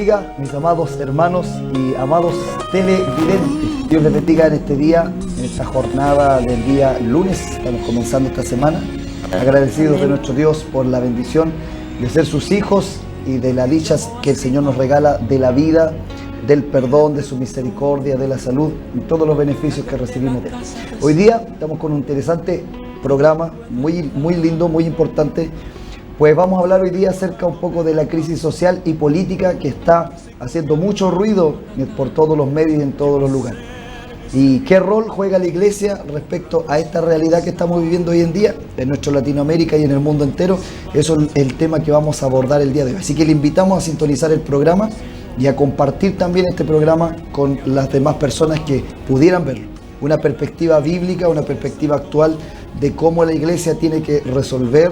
bendiga, mis amados hermanos y amados televidentes. Dios les bendiga en este día, en esta jornada del día lunes. Estamos comenzando esta semana. Agradecidos de nuestro Dios por la bendición de ser sus hijos y de las dichas que el Señor nos regala de la vida, del perdón, de su misericordia, de la salud y todos los beneficios que recibimos de Él. Hoy día estamos con un interesante programa, muy lindo, muy importante. Pues vamos a hablar hoy día acerca un poco de la crisis social y política que está haciendo mucho ruido por todos los medios y en todos los lugares. ¿Y qué rol juega la iglesia respecto a esta realidad que estamos viviendo hoy en día en nuestra Latinoamérica y en el mundo entero? Eso es el tema que vamos a abordar el día de hoy. Así que le invitamos a sintonizar el programa y a compartir también este programa con las demás personas que pudieran verlo. Una perspectiva bíblica, una perspectiva actual de cómo la iglesia tiene que resolver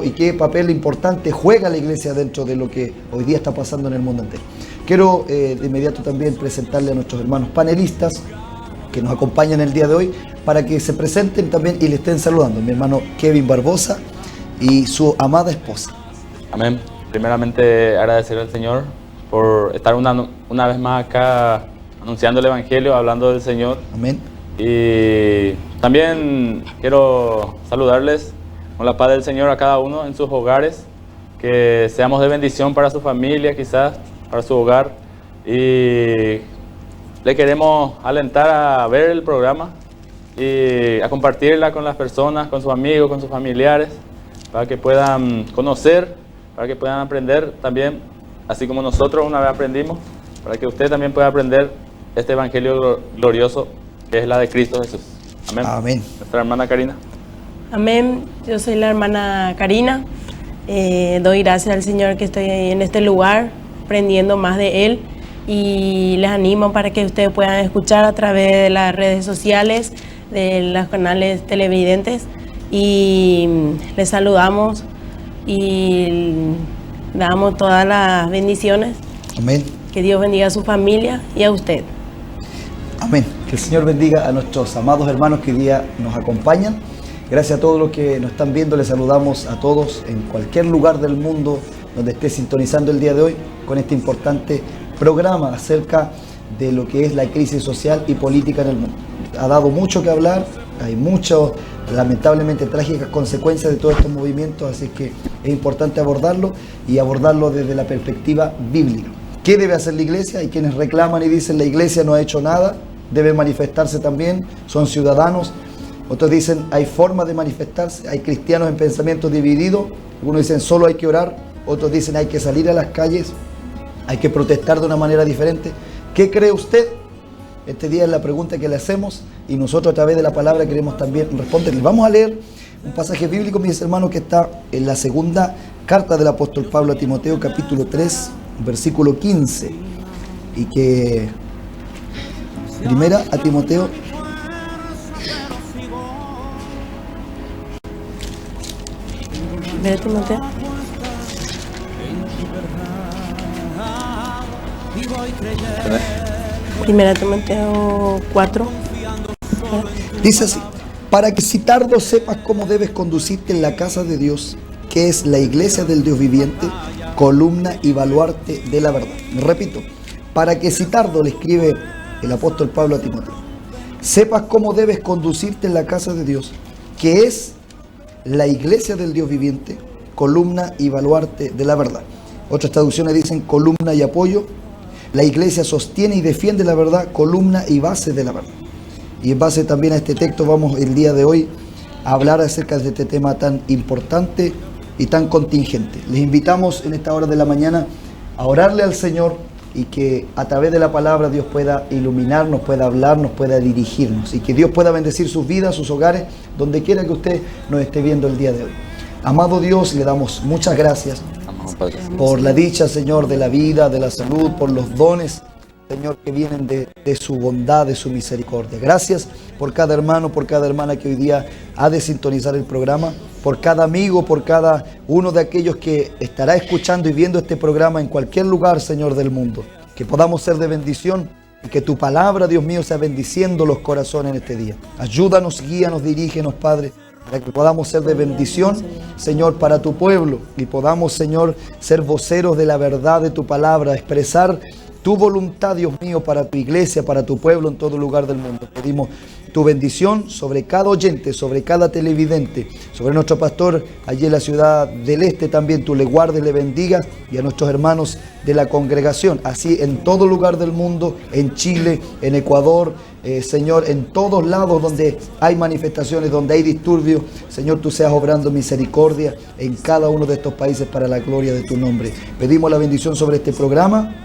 y qué papel importante juega la iglesia dentro de lo que hoy día está pasando en el mundo entero. Quiero de inmediato también presentarle a nuestros hermanos panelistas que nos acompañan el día de hoy para que se presenten también y le estén saludando. Mi hermano Kevin Barbosa y su amada esposa. Amén. Primeramente agradecer al Señor por estar una vez más acá anunciando el Evangelio, hablando del Señor. Amén. Y también quiero saludarles con la paz del Señor a cada uno en sus hogares, que seamos de bendición para su familia, quizás para su hogar, y le queremos alentar a ver el programa y a compartirla con las personas, con sus amigos, con sus familiares, para que puedan conocer, para que puedan aprender también, así como nosotros una vez aprendimos, para que usted también pueda aprender este Evangelio glorioso que es la de Cristo Jesús. Amén. Amén. Nuestra hermana Karina. Amén. Yo soy la hermana Karina. Doy gracias al Señor que estoy en este lugar, aprendiendo más de Él. Y les animo para que ustedes puedan escuchar a través de las redes sociales, de los canales televidentes. Y les saludamos y damos todas las bendiciones. Amén. Que Dios bendiga a su familia y a usted. Amén. Que el Señor bendiga a nuestros amados hermanos que hoy día nos acompañan. Gracias a todos los que nos están viendo. Les saludamos a todos en cualquier lugar del mundo donde esté sintonizando el día de hoy con este importante programa acerca de lo que es la crisis social y política en el mundo. Ha dado mucho que hablar, hay muchas, lamentablemente, trágicas consecuencias de todos estos movimientos, así que es importante abordarlo y abordarlo desde la perspectiva bíblica. ¿Qué debe hacer la iglesia? Hay quienes reclaman y dicen la iglesia no ha hecho nada, debe manifestarse también, son ciudadanos. Otros dicen hay formas de manifestarse, hay cristianos en pensamientos divididos. Algunos dicen solo hay que orar, otros dicen hay que salir a las calles, hay que protestar de una manera diferente. ¿Qué cree usted? Este día es la pregunta que le hacemos y nosotros a través de la palabra queremos también responderle. Vamos a leer un pasaje bíblico, mis hermanos, que está en la segunda carta del apóstol Pablo a Timoteo, capítulo 3, versículo 15. Y que primera a Timoteo. Primera Timoteo. Primera Timoteo 4. Dice así: para que si tardo sepas cómo debes conducirte en la casa de Dios, que es la iglesia del Dios viviente, columna y baluarte de la verdad. Repito, para que si tardo, le escribe el apóstol Pablo a Timoteo, sepas cómo debes conducirte en la casa de Dios, que es la iglesia del Dios viviente, columna y baluarte de la verdad. Otras traducciones dicen columna y apoyo. La iglesia sostiene y defiende la verdad, columna y base de la verdad. Y en base también a este texto vamos el día de hoy a hablar acerca de este tema tan importante y tan contingente. Les invitamos en esta hora de la mañana a orarle al Señor y que a través de la palabra Dios pueda iluminarnos, pueda hablarnos, pueda dirigirnos y que Dios pueda bendecir sus vidas, sus hogares, donde quiera que usted nos esté viendo el día de hoy. Amado Dios, le damos muchas gracias por la dicha, Señor, de la vida, de la salud, por los dones, Señor, que vienen de su bondad, de su misericordia. Gracias por cada hermano, por cada hermana que hoy día ha de sintonizar el programa, por cada amigo, por cada uno de aquellos que estará escuchando y viendo este programa en cualquier lugar, Señor, del mundo. Que podamos ser de bendición y que tu palabra, Dios mío, sea bendiciendo los corazones en este día. Ayúdanos, guíanos, dirígenos, Padre, para que podamos ser de bendición, Señor, para tu pueblo y podamos, Señor, ser voceros de la verdad de tu palabra, expresar tu voluntad, Dios mío, para tu iglesia, para tu pueblo en todo lugar del mundo. Pedimos tu bendición sobre cada oyente, sobre cada televidente, sobre nuestro pastor allí en la ciudad del Este también. Tú le guardes, le bendigas, y a nuestros hermanos de la congregación, así en todo lugar del mundo, en Chile, en Ecuador, Señor, en todos lados donde hay manifestaciones, donde hay disturbios, Señor, tú seas obrando misericordia en cada uno de estos países para la gloria de tu nombre. Pedimos la bendición sobre este programa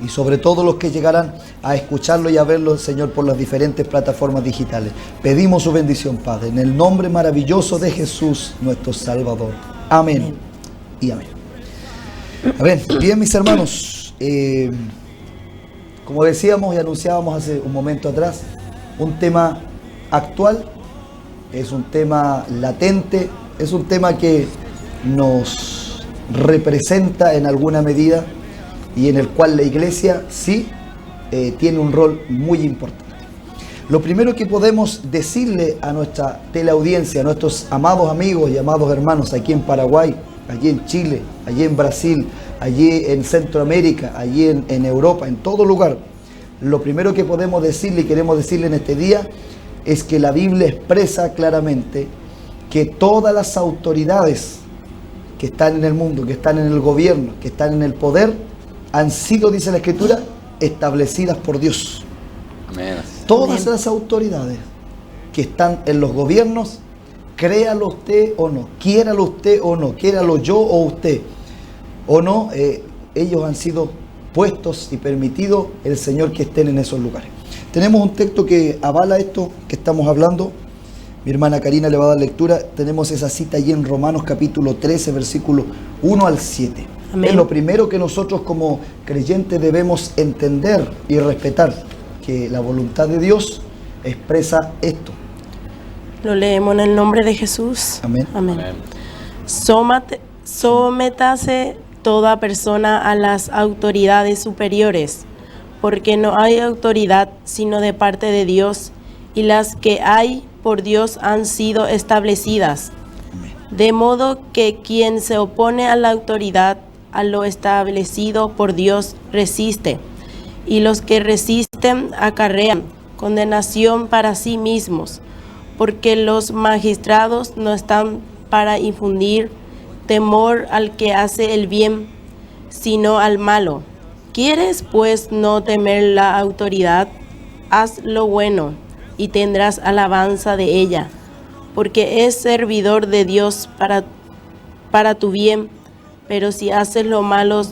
y sobre todos los que llegarán a escucharlo y a verlo, Señor, por las diferentes plataformas digitales. Pedimos su bendición, Padre, en el nombre maravilloso de Jesús, nuestro Salvador. Amén y amén. A ver, bien, mis hermanos, como decíamos y anunciábamos hace un momento atrás, un tema actual, es un tema latente, es un tema que nos representa en alguna medida, y en el cual la iglesia sí tiene un rol muy importante. Lo primero que podemos decirle a nuestra teleaudiencia, a nuestros amados amigos y amados hermanos aquí en Paraguay, allí en Chile, allí en Brasil, allí en Centroamérica, allí en Europa, en todo lugar, lo primero que podemos decirle y queremos decirle en este día es que la Biblia expresa claramente que todas las autoridades que están en el mundo, que están en el gobierno, que están en el poder, han sido, dice la Escritura, establecidas por Dios. Amén. Todas las autoridades que están en los gobiernos, créalo usted o no, quiéralo usted o no, quiéralo yo o usted o no, ellos han sido puestos y permitido el Señor que estén en esos lugares. Tenemos un texto que avala esto que estamos hablando. Mi hermana Karina le va a dar lectura. Tenemos esa cita allí en Romanos capítulo 13, versículo 1 al 7. Amén. Es lo primero que nosotros como creyentes debemos entender y respetar, que la voluntad de Dios expresa esto. Lo leemos en el nombre de Jesús. Amén. Amén. Sométase toda persona a las autoridades superiores, porque no hay autoridad sino de parte de Dios, y las que hay por Dios han sido establecidas. Amén. De modo que quien se opone a la autoridad, a lo establecido por Dios, resiste, y los que resisten acarrean condenación para sí mismos, porque los magistrados no están para infundir temor al que hace el bien, sino al malo. ¿Quieres pues no temer la autoridad? Haz lo bueno y tendrás alabanza de ella, porque es servidor de Dios para tu bien. Pero si haces lo malo,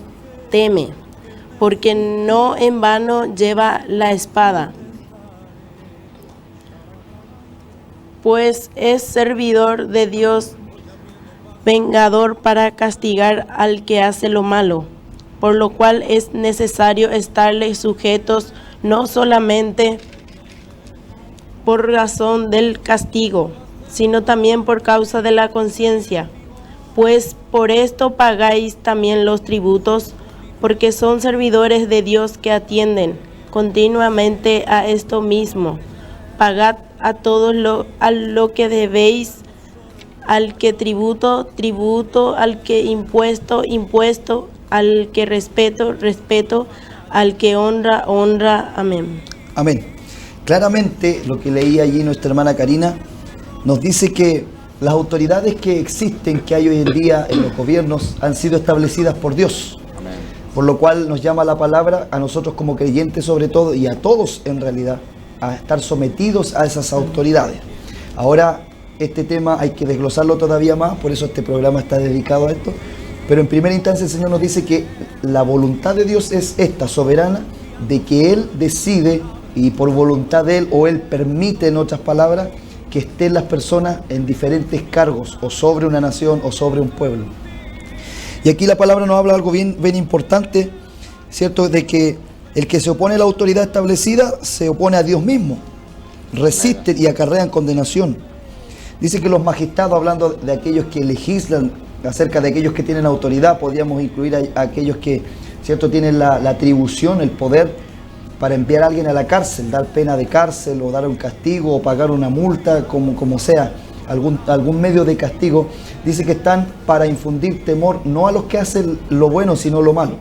teme, porque no en vano lleva la espada, pues es servidor de Dios, vengador para castigar al que hace lo malo, por lo cual es necesario estarle sujetos no solamente por razón del castigo, sino también por causa de la conciencia. Pues por esto pagáis también los tributos, porque son servidores de Dios que atienden continuamente a esto mismo. Pagad a todos a lo que debéis, al que tributo, al que impuesto, al que respeto, al que honra. Amén. Amén. Claramente lo que leía allí nuestra hermana Karina nos dice que las autoridades que existen, que hay hoy en día en los gobiernos, han sido establecidas por Dios. Amén. Por lo cual nos llama la palabra a nosotros como creyentes sobre todo, y a todos en realidad, a estar sometidos a esas autoridades. Ahora, este tema hay que desglosarlo todavía más, por eso este programa está dedicado a esto. Pero en primera instancia el Señor nos dice que la voluntad de Dios es esta, soberana, de que Él decide y por voluntad de Él, o Él permite, en otras palabras, que estén las personas en diferentes cargos, o sobre una nación, o sobre un pueblo. Y aquí la palabra nos habla algo bien importante, ¿cierto? De que el que se opone a la autoridad establecida se opone a Dios mismo, resisten y acarrean condenación. Dice que los magistrados, hablando de aquellos que legislan acerca de aquellos que tienen autoridad, podríamos incluir a aquellos que, ¿cierto?, tienen la atribución, el poder para enviar a alguien a la cárcel, dar pena de cárcel o dar un castigo o pagar una multa, como sea. algún medio de castigo, dice que están para infundir temor no a los que hacen lo bueno, sino lo malo.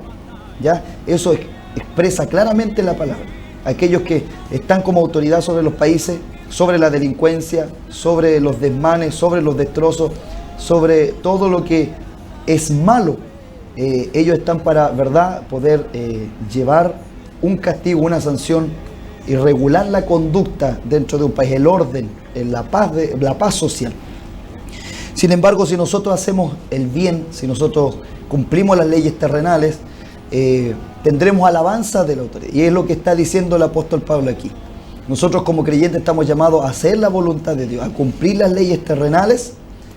¿Ya? Eso expresa claramente la palabra. Aquellos que están como autoridad sobre los países, sobre la delincuencia, sobre los desmanes, sobre los destrozos, sobre todo lo que es malo. Ellos están para, ¿verdad?, poder llevar un castigo, una sanción y regular la conducta dentro de un país, el orden, la paz social. Sin embargo, si nosotros hacemos el bien, si nosotros cumplimos las leyes terrenales, tendremos alabanza de la autoridad. Y es lo que está diciendo el apóstol Pablo aquí. Nosotros como creyentes estamos llamados a hacer la voluntad de Dios, a cumplir las leyes terrenales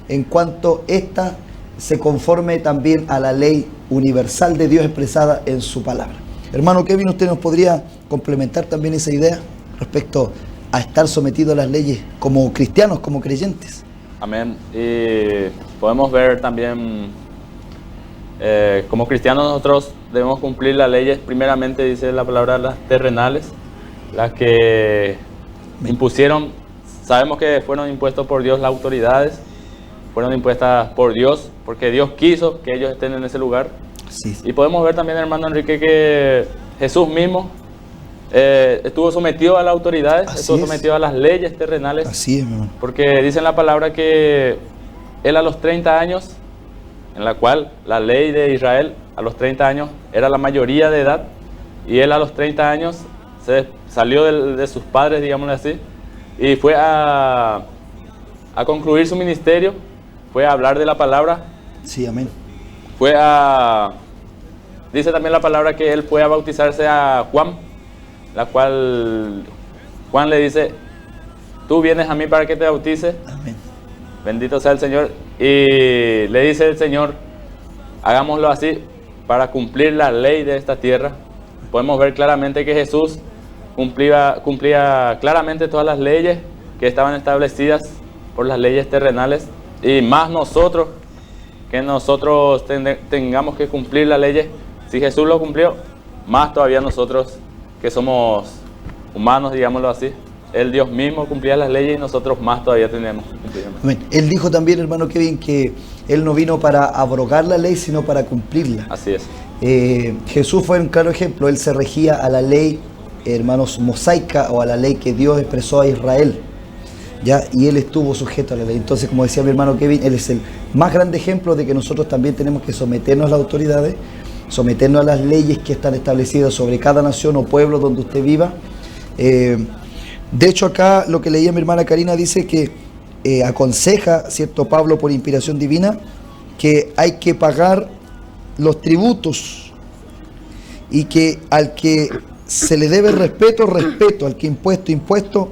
en cuanto ésta se conforme también a la ley universal de Dios expresada en su palabra. Hermano Kevin, ¿usted nos podría complementar también esa idea respecto a estar sometido a las leyes como cristianos, como creyentes? Amén. Y podemos ver también, como cristianos nosotros debemos cumplir las leyes, primeramente dice la palabra, las terrenales, las que impusieron, sabemos que fueron impuestos por Dios las autoridades, fueron impuestas por Dios, porque Dios quiso que ellos estén en ese lugar. Sí. Y podemos ver también, hermano Enrique, que Jesús mismo estuvo sometido a las autoridades, estuvo sometido a las leyes terrenales. Así es, mi hermano. Porque dice en la palabra que él a los 30 años, en la cual la ley de Israel a los 30 años era la mayoría de edad, y él a los 30 años se salió de sus padres, digámoslo así, y fue a concluir su ministerio, fue a hablar de la palabra. Sí, amén. Dice también la palabra que él fue a bautizarse a Juan, la cual Juan le dice, tú vienes a mí para que te bautice. Amén. Bendito sea el Señor. Y le dice el Señor, hagámoslo así para cumplir la ley de esta tierra. Podemos ver claramente que Jesús cumplía claramente todas las leyes que estaban establecidas por las leyes terrenales, y más nosotros, que nosotros tengamos que cumplir las leyes. Si Jesús lo cumplió, más todavía nosotros que somos humanos, digámoslo así. El Dios mismo cumplía las leyes y nosotros más todavía tenemos que cumplirlas. Amén. Él dijo también, hermano Kevin, que Él no vino para abrogar la ley, sino para cumplirla. Así es. Jesús fue un claro ejemplo. Él se regía a la ley, hermanos, mosaica, o a la ley que Dios expresó a Israel, ¿ya? Y Él estuvo sujeto a la ley. Entonces, como decía mi hermano Kevin, Él es el más grande ejemplo de que nosotros también tenemos que someternos a las autoridades, someternos a las leyes que están establecidas sobre cada nación o pueblo donde usted viva. De hecho, acá lo que leía mi hermana Karina dice que aconseja, ¿cierto?, Pablo, por inspiración divina, que hay que pagar los tributos, y que al que se le debe respeto, respeto, al que impuesto,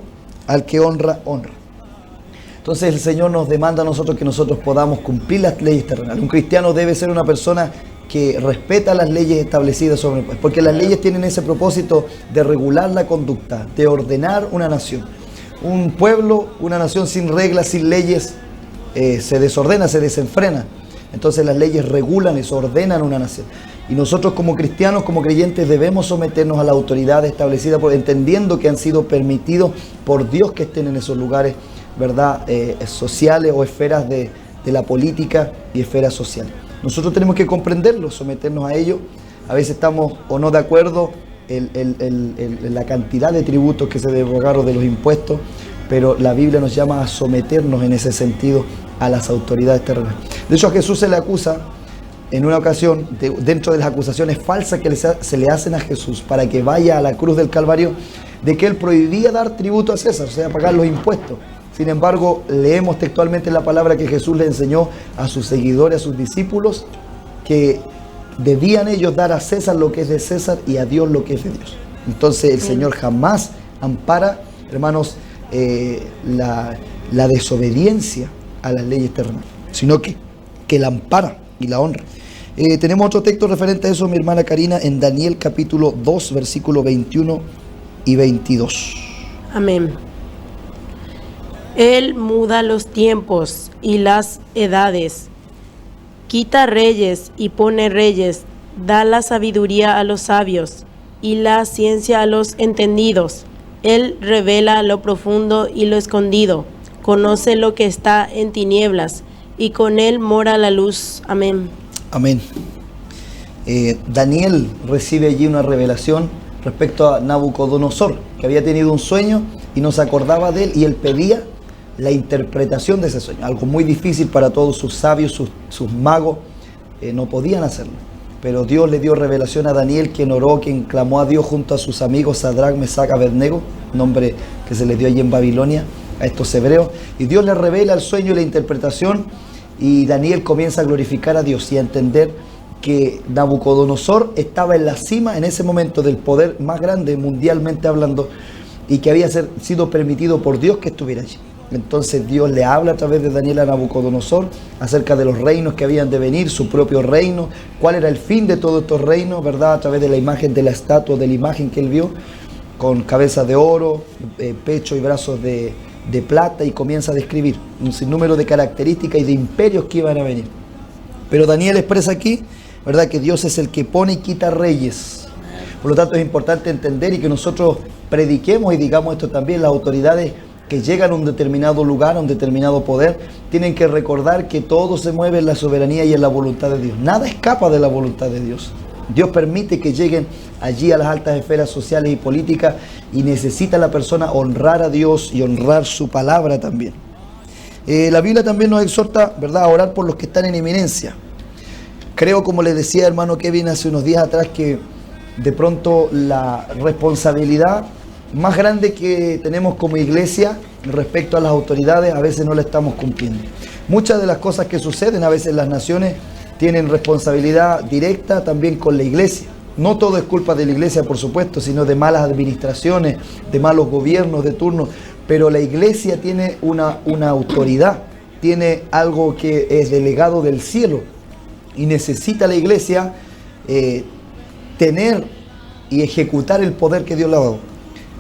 al que honra, honra. Entonces el Señor nos demanda a nosotros que nosotros podamos cumplir las leyes terrenales. Un cristiano debe ser una persona que respeta las leyes establecidas sobre el país, porque las leyes tienen ese propósito de regular la conducta, de ordenar una nación. Un pueblo, una nación sin reglas, sin leyes, se desordena, se desenfrena. Entonces las leyes regulan eso, ordenan una nación. Y nosotros como cristianos, como creyentes, debemos someternos a la autoridad establecida, entendiendo que han sido permitidos por Dios que estén en esos lugares, ¿verdad?, sociales o esferas de la política y esferas sociales. Nosotros tenemos que comprenderlo, someternos a ello. A veces estamos o no de acuerdo en la cantidad de tributos que se derogaron, de los impuestos, pero la Biblia nos llama a someternos en ese sentido a las autoridades terrenales. De hecho, a Jesús se le acusa en una ocasión, dentro de las acusaciones falsas que se le hacen a Jesús para que vaya a la cruz del Calvario, de que él prohibía dar tributo a César, o sea, pagar los impuestos. Sin embargo, leemos textualmente la palabra que Jesús le enseñó a sus seguidores, a sus discípulos, que debían ellos dar a César lo que es de César y a Dios lo que es de Dios. Entonces el Señor jamás ampara, hermanos, la desobediencia a las leyes terrenales, sino que la ampara y la honra. Tenemos otro texto referente a eso, mi hermana Karina, en Daniel capítulo 2, versículo 21 y 22. Amén. Él muda los tiempos y las edades, quita reyes y pone reyes, da la sabiduría a los sabios y la ciencia a los entendidos. Él revela lo profundo y lo escondido, conoce lo que está en tinieblas, y con él mora la luz. Amén. Amén. Daniel recibe allí una revelación respecto a Nabucodonosor, que había tenido un sueño y no se acordaba de él, y él pedía la interpretación de ese sueño, algo muy difícil para todos sus sabios, sus magos, no podían hacerlo. Pero Dios le dio revelación a Daniel, quien oró, quien clamó a Dios junto a sus amigos Sadrach, Mesach, Abednego, nombre que se les dio allí en Babilonia a estos hebreos, y Dios le revela el sueño y la interpretación, y Daniel comienza a glorificar a Dios y a entender que Nabucodonosor estaba en la cima en ese momento del poder más grande mundialmente hablando, y que había sido permitido por Dios que estuviera allí. Entonces Dios le habla a través de Daniel a Nabucodonosor acerca de los reinos que habían de venir, su propio reino, cuál era el fin de todos estos reinos, ¿verdad? A través de la imagen de la estatua, de la imagen que él vio, con cabeza de oro, pecho y brazos de plata, y comienza a describir un sinnúmero de características y de imperios que iban a venir. Pero Daniel expresa aquí, ¿verdad?, que Dios es el que pone y quita reyes. Por lo tanto, es importante entender y que nosotros prediquemos y digamos esto también. Las autoridades que llegan a un determinado lugar, a un determinado poder, tienen que recordar que todo se mueve en la soberanía y en la voluntad de Dios. Nada escapa de la voluntad de Dios. Dios permite que lleguen allí a las altas esferas sociales y políticas, y necesita la persona honrar a Dios y honrar su palabra también. La Biblia también nos exhorta, ¿verdad?, a orar por los que están en eminencia. Creo, como les decía hermano Kevin hace unos días atrás, que de pronto la responsabilidad más grande que tenemos como iglesia respecto a las autoridades a veces no la estamos cumpliendo. Muchas de las cosas que suceden a veces en las naciones tienen responsabilidad directa también con la iglesia. No todo es culpa de la iglesia, por supuesto, sino de malas administraciones, de malos gobiernos de turno, pero la iglesia tiene una autoridad, tiene algo que es delegado del cielo, y necesita la iglesia tener y ejecutar el poder que Dios le ha dado.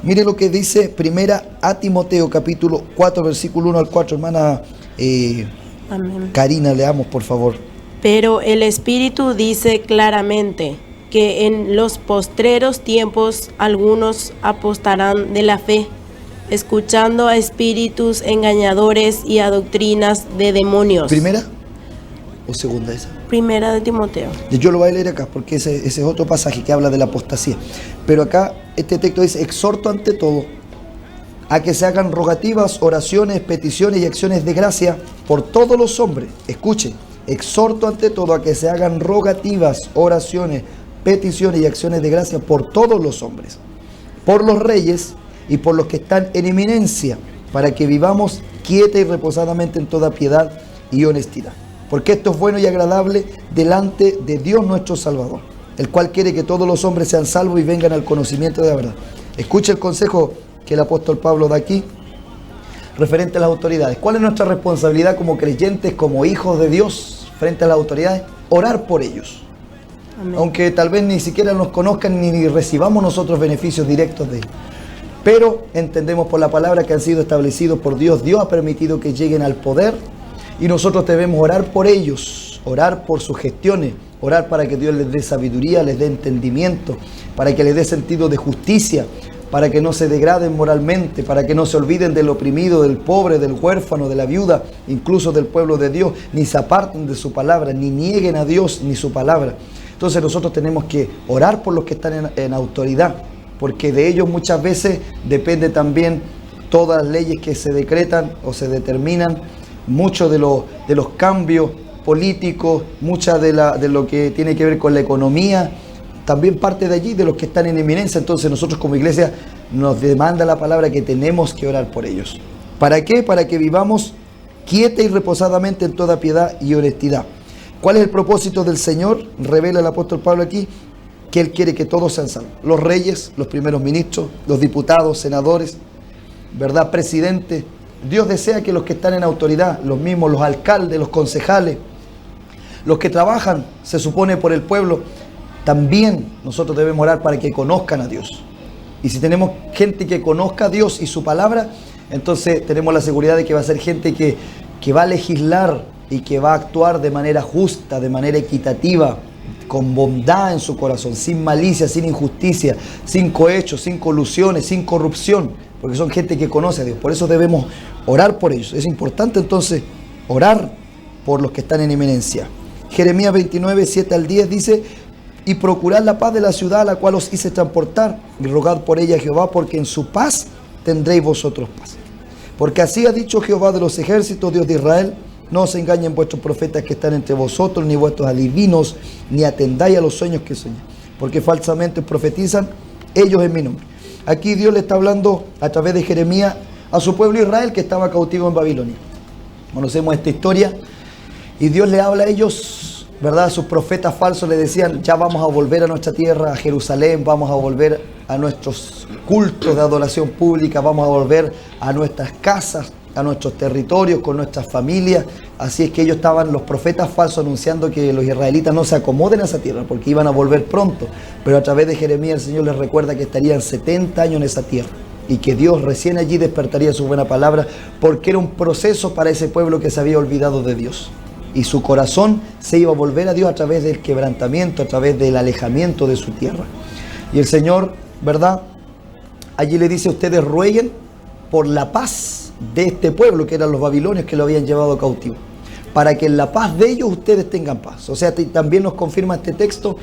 Mire lo que dice primera a Timoteo capítulo 4 versículo 1 al 4, hermana Amén. Karina, leamos por favor. Pero el Espíritu dice claramente que en los postreros tiempos algunos apostarán de la fe, escuchando a espíritus engañadores y a doctrinas de demonios. ¿Primera o segunda esa? Primera de Timoteo. Yo lo voy a leer acá porque ese es otro pasaje que habla de la apostasía. Pero acá este texto dice: exhorto ante todo a que se hagan rogativas, oraciones, peticiones y acciones de gracia por todos los hombres. Escuchen, exhorto ante todo a que se hagan rogativas, oraciones, peticiones y acciones de gracia por todos los hombres, por los reyes y por los que están en eminencia, para que vivamos quieta y reposadamente en toda piedad y honestidad. Porque esto es bueno y agradable delante de Dios nuestro Salvador, el cual quiere que todos los hombres sean salvos y vengan al conocimiento de la verdad. Escuche el consejo que el apóstol Pablo da aquí referente a las autoridades. ¿Cuál es nuestra responsabilidad como creyentes, como hijos de Dios frente a las autoridades? Orar por ellos. Amén. Aunque tal vez ni siquiera nos conozcan ni recibamos nosotros beneficios directos de ellos. Pero entendemos por la palabra que han sido establecidos por Dios. Dios ha permitido que lleguen al poder, y nosotros debemos orar por ellos, orar por sus gestiones, orar para que Dios les dé sabiduría, les dé entendimiento, para que les dé sentido de justicia, para que no se degraden moralmente, para que no se olviden del oprimido, del pobre, del huérfano, de la viuda, incluso del pueblo de Dios, ni se aparten de su palabra, ni nieguen a Dios ni su palabra. Entonces nosotros tenemos que orar por los que están en autoridad, porque de ellos muchas veces depende también todas las leyes que se decretan o se determinan, muchos de los cambios políticos, mucha de lo que tiene que ver con la economía, también parte de allí, de los que están en eminencia. Entonces nosotros como iglesia nos demanda la palabra que tenemos que orar por ellos. ¿Para qué? Para que vivamos quieta y reposadamente en toda piedad y honestidad. ¿Cuál es el propósito del Señor? Revela el apóstol Pablo aquí, que Él quiere que todos sean salvos. Los reyes, los primeros ministros, los diputados, senadores, ¿verdad?, presidentes. Dios desea que los que están en autoridad, los mismos, los alcaldes, los concejales, los que trabajan, se supone, por el pueblo, también nosotros debemos orar para que conozcan a Dios. Y si tenemos gente que conozca a Dios y su palabra, entonces tenemos la seguridad de que va a ser gente que va a legislar y que va a actuar de manera justa, de manera equitativa, con bondad en su corazón, sin malicia, sin injusticia, sin cohechos, sin colusiones, sin corrupción, porque son gente que conoce a Dios. Por eso debemos orar por ellos. Es importante entonces orar por los que están en eminencia. Jeremías 29, 7 al 10 dice: y procurad la paz de la ciudad a la cual os hice transportar, y rogad por ella a Jehová, porque en su paz tendréis vosotros paz. Porque así ha dicho Jehová de los ejércitos, Dios de Israel: no os engañen vuestros profetas que están entre vosotros, ni vuestros adivinos, ni atendáis a los sueños que soñan, porque falsamente profetizan ellos en mi nombre. Aquí Dios le está hablando a través de Jeremías a su pueblo Israel, que estaba cautivo en Babilonia. Conocemos esta historia, y Dios le habla a ellos, ¿verdad? Sus profetas falsos le decían: ya vamos a volver a nuestra tierra, a Jerusalén, vamos a volver a nuestros cultos de adoración pública, vamos a volver a nuestras casas, a nuestros territorios, con nuestras familias. Así es que ellos estaban, los profetas falsos, anunciando que los israelitas no se acomoden a esa tierra, porque iban a volver pronto. Pero a través de Jeremías el Señor les recuerda que estarían 70 años en esa tierra, y que Dios recién allí despertaría su buena palabra, porque era un proceso para ese pueblo que se había olvidado de Dios. Y su corazón se iba a volver a Dios a través del quebrantamiento, a través del alejamiento de su tierra. Y el Señor, ¿verdad?, allí le dice: ustedes rueguen por la paz de este pueblo, que eran los babilonios que lo habían llevado cautivo, para que en la paz de ellos ustedes tengan paz. O sea, también nos confirma este texto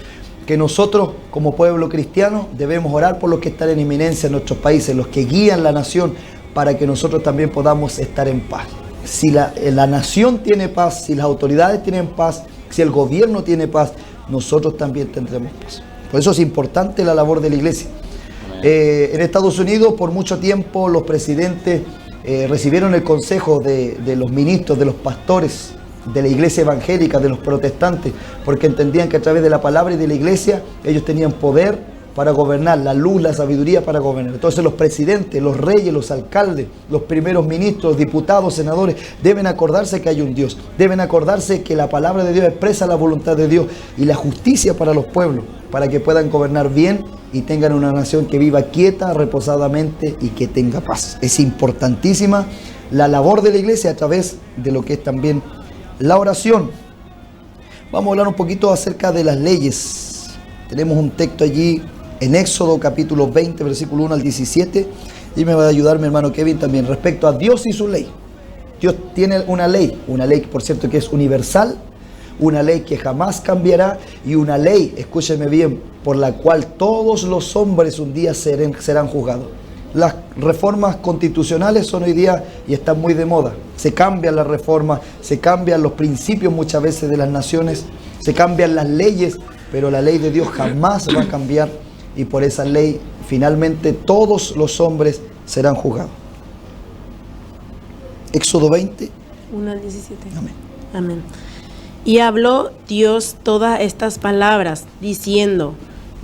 que nosotros como pueblo cristiano debemos orar por los que están en eminencia en nuestros países, los que guían la nación, para que nosotros también podamos estar en paz. Si la nación tiene paz, si las autoridades tienen paz, si el gobierno tiene paz, nosotros también tendremos paz. Por eso es importante la labor de la iglesia. En Estados Unidos, por mucho tiempo, los presidentes recibieron el consejo de los ministros, de los pastores, de la iglesia evangélica, de los protestantes, porque entendían que a través de la palabra y de la iglesia ellos tenían poder para gobernar, la luz, la sabiduría para gobernar. Entonces los presidentes, los reyes, los alcaldes, los primeros ministros, diputados, senadores, deben acordarse que hay un Dios, deben acordarse que la palabra de Dios expresa la voluntad de Dios y la justicia para los pueblos, para que puedan gobernar bien y tengan una nación que viva quieta, reposadamente y que tenga paz. Es importantísima la labor de la iglesia a través de lo que es también la oración. Vamos a hablar un poquito acerca de las leyes. Tenemos un texto allí en Éxodo capítulo 20, versículo 1 al 17, y me va a ayudar mi hermano Kevin también respecto a Dios y su ley. Dios tiene una ley, por cierto, que es universal, una ley que jamás cambiará, y una ley, escúcheme bien, por la cual todos los hombres un día serán juzgados. Las reformas constitucionales son hoy día y están muy de moda. Se cambian las reformas, se cambian los principios muchas veces de las naciones, se cambian las leyes, pero la ley de Dios jamás va a cambiar, y por esa ley finalmente todos los hombres serán juzgados. Éxodo 20. 1 al 17. Amén. Amén. Y habló Dios todas estas palabras, diciendo: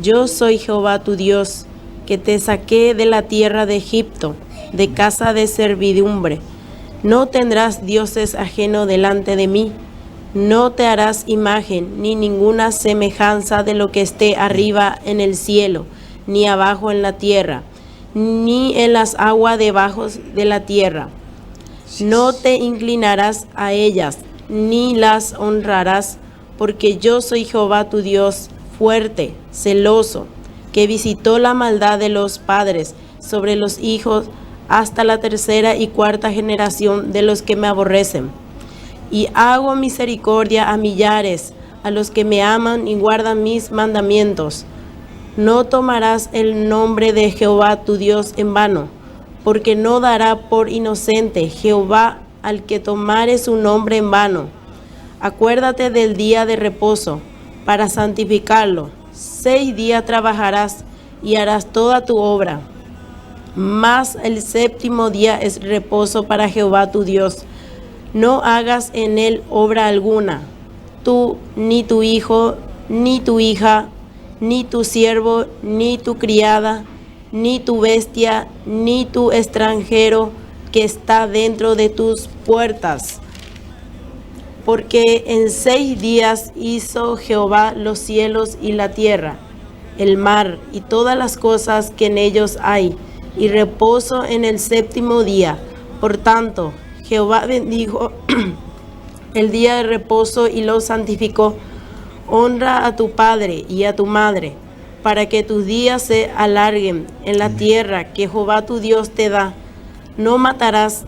Yo soy Jehová tu Dios, que te saqué de la tierra de Egipto, de casa de servidumbre. No tendrás dioses ajenos delante de mí. No te harás imagen, ni ninguna semejanza de lo que esté arriba en el cielo, ni abajo en la tierra, ni en las aguas debajo de la tierra. No te inclinarás a ellas, ni las honrarás, porque yo soy Jehová tu Dios, fuerte, celoso, que visitó la maldad de los padres sobre los hijos hasta la tercera y cuarta generación de los que me aborrecen. Y hago misericordia a millares, a los que me aman y guardan mis mandamientos. No tomarás el nombre de Jehová tu Dios en vano, porque no dará por inocente Jehová al que tomare su nombre en vano. Acuérdate del día de reposo, para santificarlo. 6 días trabajarás y harás toda tu obra. Mas el 7º día es reposo para Jehová tu Dios. No hagas en él obra alguna, tú, ni tu hijo, ni tu hija, ni tu siervo, ni tu criada, ni tu bestia, ni tu extranjero que está dentro de tus puertas. Porque en 6 días hizo Jehová los cielos y la tierra, el mar y todas las cosas que en ellos hay, y reposo en el 7º día. Por tanto, Jehová bendijo el día de reposo y lo santificó, Honra a tu padre y a tu madre, para que tus días se alarguen en la tierra que Jehová tu Dios te da. No matarás,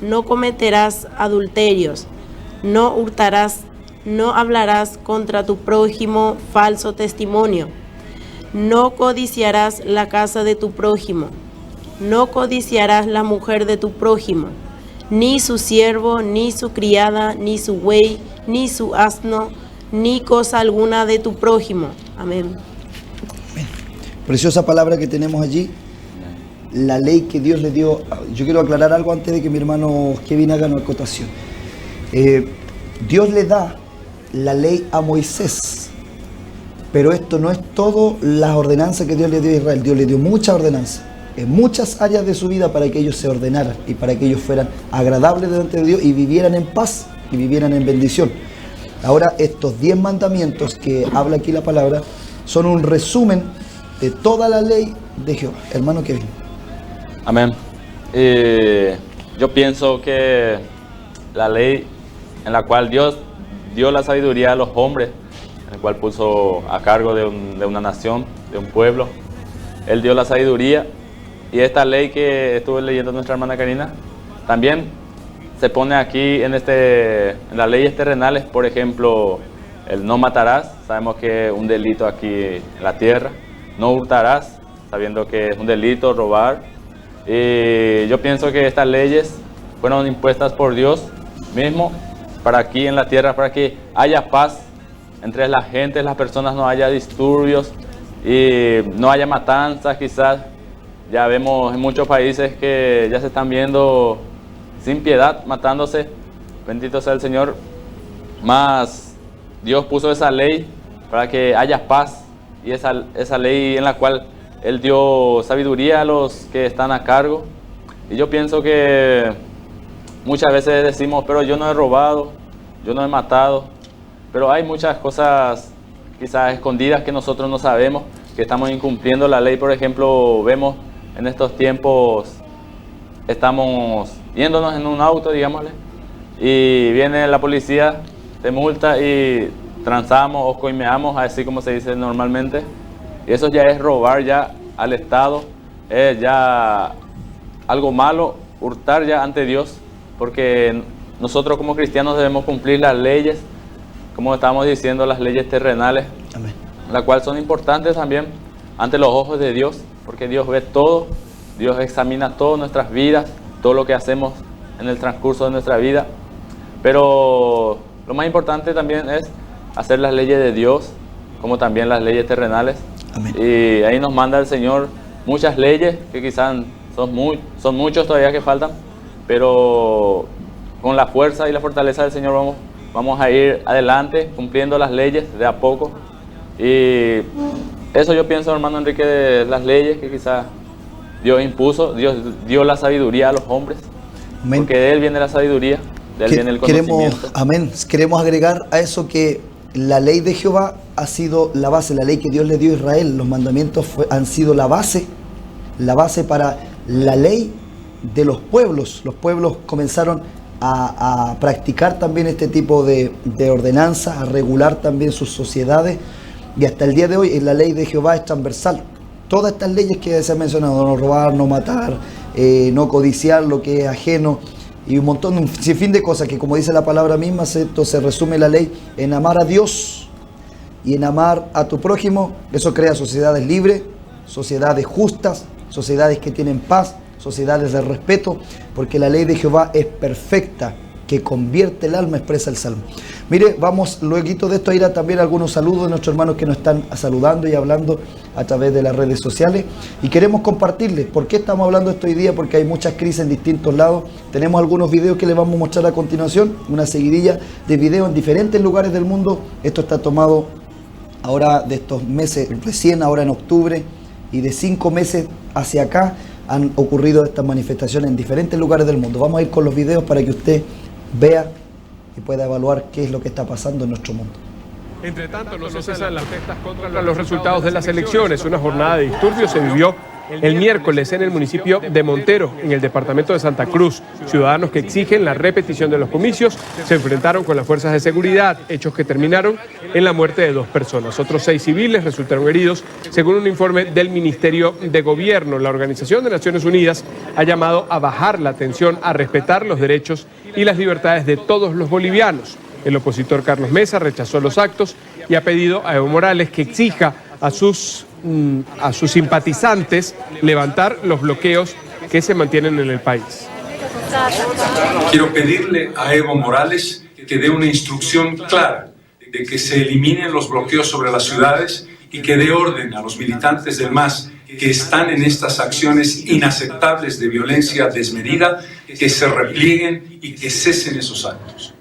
no cometerás adulterios, no hurtarás, no hablarás contra tu prójimo falso testimonio, no codiciarás la casa de tu prójimo, no codiciarás la mujer de tu prójimo, ni su siervo, ni su criada, ni su buey, ni su asno, ni cosa alguna de tu prójimo. Amén. Preciosa palabra que tenemos allí. La ley que Dios le dio. Yo quiero aclarar algo antes de que mi hermano Kevin haga una acotación. Dios le da la ley a Moisés, pero esto no es todo las ordenanzas que Dios le dio a Israel. Dios le dio muchas ordenanzas en muchas áreas de su vida para que ellos se ordenaran y para que ellos fueran agradables delante de Dios y vivieran en paz y vivieran en bendición. Ahora, estos 10 mandamientos que habla aquí la palabra son un resumen de toda la ley de Jehová. Hermano Kevin. Amén. Yo pienso que la ley en la cual Dios dio la sabiduría a los hombres, en el cual puso a cargo de una nación, de un pueblo, Él dio la sabiduría. Y esta ley que estuve leyendo nuestra hermana Karina, también se pone aquí en las leyes terrenales, por ejemplo, el no matarás, sabemos que es un delito aquí en la tierra, no hurtarás, sabiendo que es un delito robar. Y yo pienso que estas leyes fueron impuestas por Dios mismo para aquí en la tierra, para que haya paz entre la gente, las personas, no haya disturbios y no haya matanzas quizás. Ya vemos en muchos países que ya se están viendo sin piedad matándose. Bendito sea el Señor. Más Dios puso esa ley para que haya paz, y esa ley en la cual Él dio sabiduría a los que están a cargo. Y yo pienso que muchas veces decimos, pero yo no he robado, yo no he matado, pero hay muchas cosas quizás escondidas que nosotros no sabemos, que estamos incumpliendo la ley. Por ejemplo, vemos en estos tiempos, estamos yéndonos en un auto, digámosle, y viene la policía, te multa y transamos o coimeamos, así como se dice normalmente. Y eso ya es robar ya al Estado, es ya algo malo, hurtar ya ante Dios, porque nosotros como cristianos debemos cumplir las leyes, como estábamos diciendo, las leyes terrenales, Amén. las cuales son importantes también ante los ojos de Dios, porque Dios ve todo, Dios examina todas nuestras vidas, todo lo que hacemos en el transcurso de nuestra vida. Pero lo más importante también es hacer las leyes de Dios, como también las leyes terrenales. Amén. Y ahí nos manda el Señor muchas leyes que quizás son muchos todavía que faltan, pero con la fuerza y la fortaleza del Señor vamos a ir adelante cumpliendo las leyes de a poco. Y eso yo pienso, hermano Enrique, de las leyes que quizás Dios impuso. Dios dio la sabiduría a los hombres. Amén. Porque de Él viene la sabiduría, de Él viene el conocimiento. Queremos agregar a eso que la ley de Jehová ha sido la base, la ley que Dios le dio a Israel, los mandamientos han sido la base para la ley de los pueblos. Los pueblos comenzaron a practicar también este tipo de ordenanzas, a regular también sus sociedades, y hasta el día de hoy la ley de Jehová es transversal. Todas estas leyes que se han mencionado, no robar, no matar, no codiciar lo que es ajeno, y un sinfín de cosas que, como dice la palabra misma, esto se resume la ley en amar a Dios y en amar a tu prójimo. Eso crea sociedades libres, sociedades justas, sociedades que tienen paz, sociedades de respeto, porque la ley de Jehová es perfecta, que convierte el alma, expresa el Salmo. Mire, vamos luego de esto a ir a también algunos saludos de nuestros hermanos que nos están saludando y hablando a través de las redes sociales, y queremos compartirles por qué estamos hablando esto hoy día, porque hay muchas crisis en distintos lados. Tenemos algunos videos que les vamos a mostrar a continuación, una seguidilla de videos en diferentes lugares del mundo. Esto está tomado ahora de estos meses, recién ahora en octubre, y de 5 meses hacia acá han ocurrido estas manifestaciones en diferentes lugares del mundo. Vamos a ir con los videos para que usted vea y pueda evaluar qué es lo que está pasando en nuestro mundo. Entre tanto, no cesan las protestas contra los resultados de las elecciones. Una jornada de disturbios se vivió el miércoles en el municipio de Montero, en el departamento de Santa Cruz. Ciudadanos que exigen la repetición de los comicios se enfrentaron con las fuerzas de seguridad, hechos que terminaron en la muerte de 2 personas. Otros 6 civiles resultaron heridos, según un informe del Ministerio de Gobierno. La Organización de Naciones Unidas ha llamado a bajar la tensión, a respetar los derechos y las libertades de todos los bolivianos. El opositor Carlos Mesa rechazó los actos y ha pedido a Evo Morales que exija a sus simpatizantes levantar los bloqueos que se mantienen en el país. Quiero pedirle a Evo Morales que dé una instrucción clara de que se eliminen los bloqueos sobre las ciudades y que dé orden a los militantes del MAS que están en estas acciones inaceptables de violencia desmedida, que se replieguen y que cesen esos actos.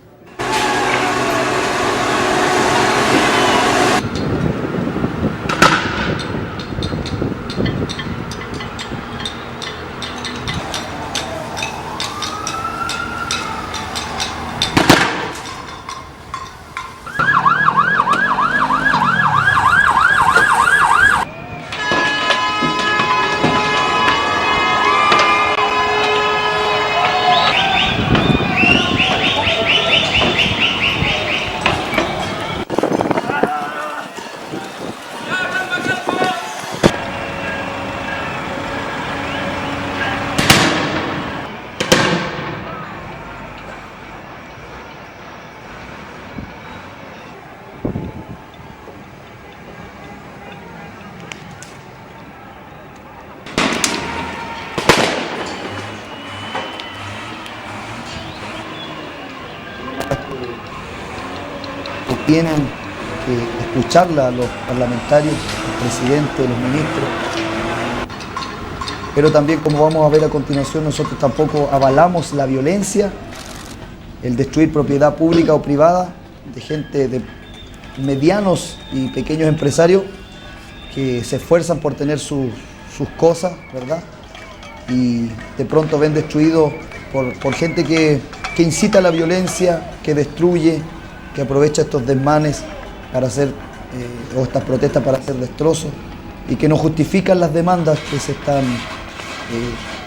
Tienen que escucharla a los parlamentarios, al presidente, los ministros. Pero también, como vamos a ver a continuación, nosotros tampoco avalamos la violencia, el destruir propiedad pública o privada de gente, de medianos y pequeños empresarios que se esfuerzan por tener sus cosas, ¿verdad? Y de pronto ven destruidos por gente que incita a la violencia, que destruye, que aprovecha estos desmanes para hacer, o estas protestas para hacer destrozos, y que no justifican las demandas que se están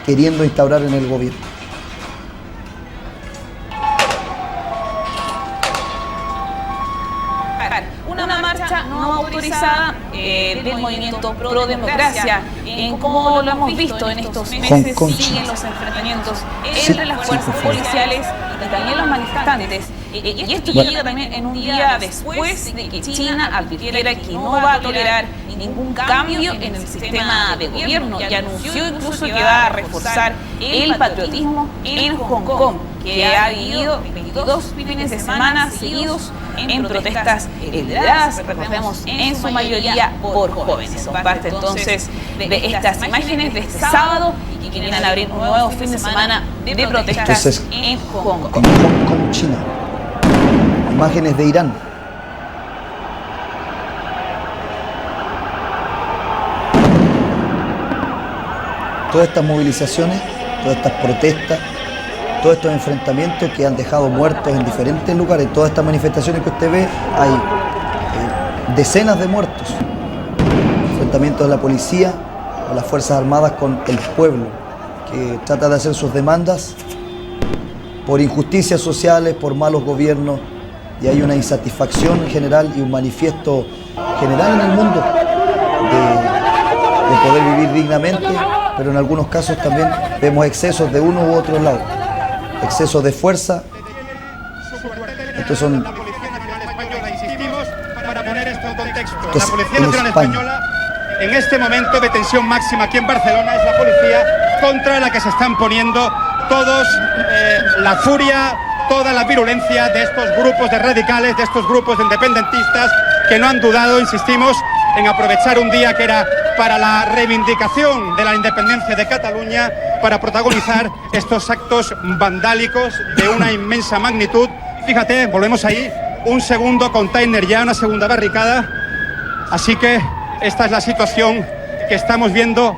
queriendo instaurar en el gobierno. Una marcha no autorizada del movimiento Pro Democracia, en como lo hemos visto en estos meses, siguen los enfrentamientos entre las fuerzas policiales y también los manifestantes. Y esto llega también en un día después de que China advirtiera que no va a tolerar ningún cambio en el sistema de gobierno y anunció incluso que va a reforzar el patriotismo en Hong Kong, que ha vivido 22 fines de semana seguidos en protestas lideradas, recordemos, en su mayoría por jóvenes. Son parte entonces de estas imágenes de este sábado y que vienen a abrir un nuevo fin de semana de protestas entonces, en Hong Kong. Hong Kong, China. Imágenes de Irán. Todas estas movilizaciones, todas estas protestas, todos estos enfrentamientos que han dejado muertos en diferentes lugares, todas estas manifestaciones que usted ve, hay decenas de muertos. Enfrentamientos de la policía o las Fuerzas Armadas con el pueblo, que trata de hacer sus demandas por injusticias sociales, por malos gobiernos, y hay una insatisfacción general y un manifiesto general en el mundo de poder vivir dignamente, pero en algunos casos también vemos excesos de uno u otro lado, excesos de fuerza. Estos son La Policía Nacional Española, insistimos, para poner esto en contexto. Entonces, La Policía en Nacional España. Española, en este momento de tensión máxima aquí en Barcelona, es la policía contra la que se están poniendo todos la furia, toda la virulencia de estos grupos de radicales, de estos grupos de independentistas que no han dudado, insistimos, en aprovechar un día que era para la reivindicación de la independencia de Cataluña, para protagonizar estos actos vandálicos de una inmensa magnitud. Fíjate, volvemos ahí, un segundo container ya, una segunda barricada. Así que esta es la situación que estamos viviendo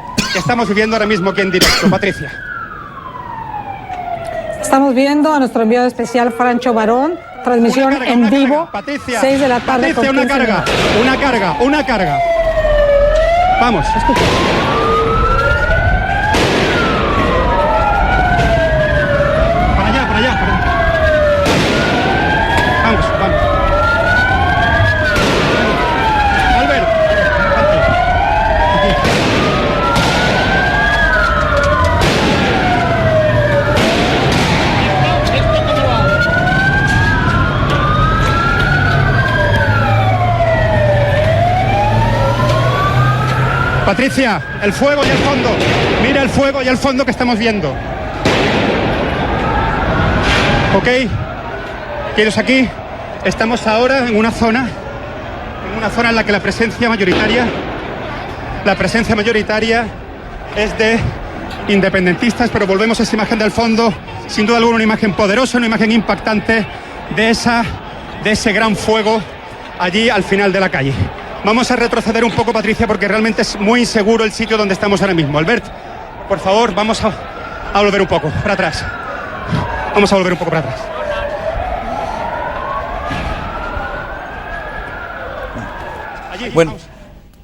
ahora mismo aquí en directo. Patricia. Estamos viendo a nuestro enviado especial Francho Barón, transmisión en vivo, Patricia, 6 de la tarde. Patricia, una carga. Vamos, escucha. Patricia, el fuego y el fondo. Mira el fuego y el fondo que estamos viendo. Ok, queridos, aquí estamos ahora en una zona en la que la presencia mayoritaria es de independentistas, pero volvemos a esa imagen del fondo, sin duda alguna una imagen poderosa, una imagen impactante de ese gran fuego allí al final de la calle. Vamos a retroceder un poco, Patricia, porque realmente es muy inseguro el sitio donde estamos ahora mismo. Albert, por favor, vamos a volver un poco para atrás. Vamos a volver un poco para atrás. Bueno,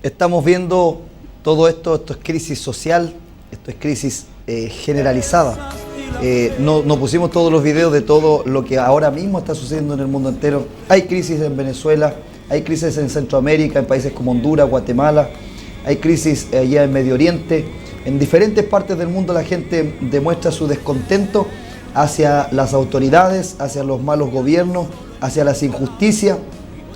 estamos viendo todo esto es crisis social, esto es crisis generalizada. No pusimos todos los videos de todo lo que ahora mismo está sucediendo en el mundo entero. Hay crisis en Venezuela, hay crisis en Centroamérica, en países como Honduras, Guatemala, hay crisis allá en Medio Oriente. En diferentes partes del mundo la gente demuestra su descontento hacia las autoridades, hacia los malos gobiernos, hacia las injusticias,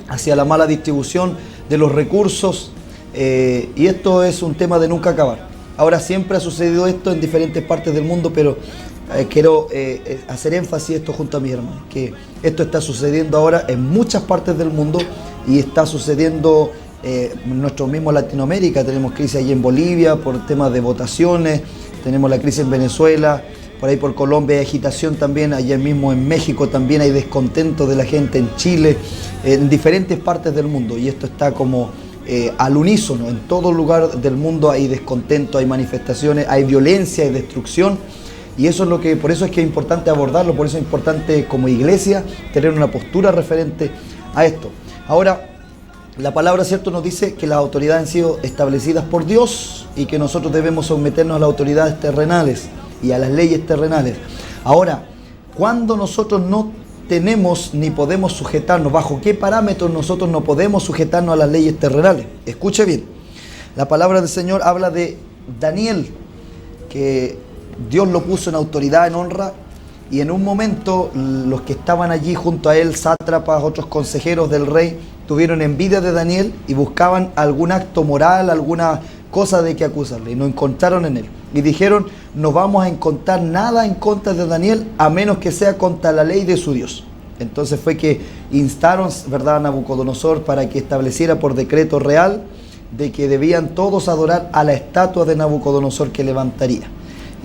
hacia la mala distribución de los recursos, y esto es un tema de nunca acabar. Ahora, siempre ha sucedido esto en diferentes partes del mundo, pero quiero hacer énfasis esto junto a mis hermanos, que esto está sucediendo ahora en muchas partes del mundo y está sucediendo en nuestro mismo Latinoamérica. Tenemos crisis allí en Bolivia por temas de votaciones, tenemos la crisis en Venezuela, por ahí por Colombia hay agitación también, allá mismo en México también hay descontento de la gente, en Chile, en diferentes partes del mundo, y esto está como al unísono. En todo lugar del mundo hay descontento, hay manifestaciones, hay violencia, hay destrucción, y eso es lo que, por eso es que es importante abordarlo, por eso es importante como iglesia tener una postura referente a esto. Ahora, la palabra, cierto, nos dice que las autoridades han sido establecidas por Dios y que nosotros debemos someternos a las autoridades terrenales y a las leyes terrenales. Ahora, cuando nosotros no tenemos ni podemos sujetarnos, bajo qué parámetros nosotros no podemos sujetarnos a las leyes terrenales. Escuche bien, la palabra del Señor habla de Daniel, que Dios lo puso en autoridad, en honra, y en un momento los que estaban allí junto a él, sátrapas, otros consejeros del rey, tuvieron envidia de Daniel y buscaban algún acto moral, alguna cosa de que acusarle, y no encontraron en él. Y dijeron, no vamos a encontrar nada en contra de Daniel, a menos que sea contra la ley de su Dios. Entonces fue que instaron, ¿verdad?, a Nabucodonosor para que estableciera por decreto real de que debían todos adorar a la estatua de Nabucodonosor que levantaría.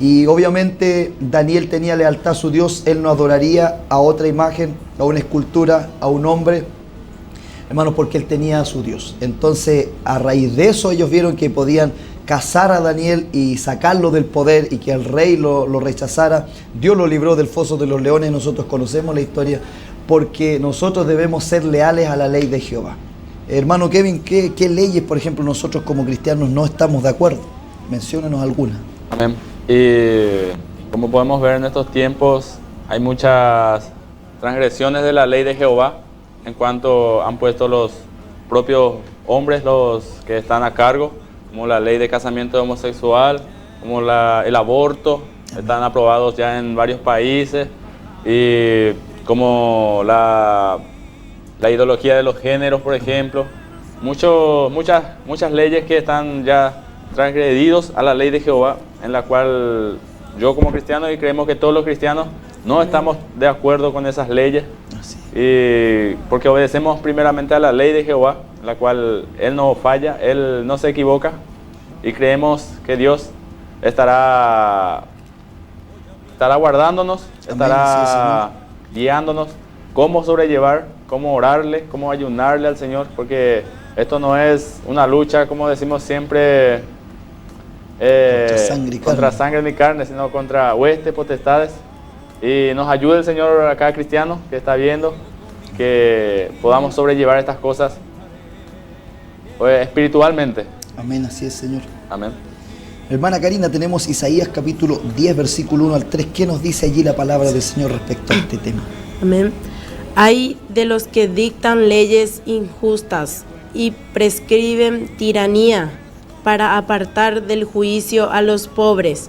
Y obviamente Daniel tenía lealtad a su Dios, él no adoraría a otra imagen, a una escultura, a un hombre, hermanos, porque él tenía a su Dios. Entonces, a raíz de eso, ellos vieron que podían cazar a Daniel y sacarlo del poder, y que el rey lo rechazara. Dios lo libró del foso de los leones. Nosotros conocemos la historia, porque nosotros debemos ser leales a la ley de Jehová. Hermano Kevin, ¿qué leyes, por ejemplo, nosotros como cristianos no estamos de acuerdo? Menciónenos algunas. Amén. Y como podemos ver en estos tiempos, hay muchas transgresiones de la ley de Jehová, en cuanto han puesto los propios hombres, los que están a cargo, como la ley de casamiento homosexual, como el aborto, están aprobados ya en varios países, y como la ideología de los géneros, por ejemplo, muchas leyes que están ya transgredidos a la ley de Jehová, en la cual yo como cristiano, y creemos que todos los cristianos, no estamos de acuerdo con esas leyes, y porque obedecemos primeramente a la ley de Jehová, en la cual Él no falla, Él no se equivoca, y creemos que Dios estará guardándonos, estará guiándonos cómo sobrellevar, cómo orarle, cómo ayunarle al Señor, porque esto no es una lucha, como decimos siempre, contra sangre ni carne, sino contra huestes, potestades. Y nos ayude el Señor a cada cristiano que está viendo, que podamos sobrellevar estas cosas espiritualmente. Amén, así es, Señor. Amén. Hermana Karina, tenemos Isaías capítulo 10, versículo 1 al 3. ¿Qué nos dice allí la palabra del Señor respecto a este tema? Amén. Hay de los que dictan leyes injustas y prescriben tiranía para apartar del juicio a los pobres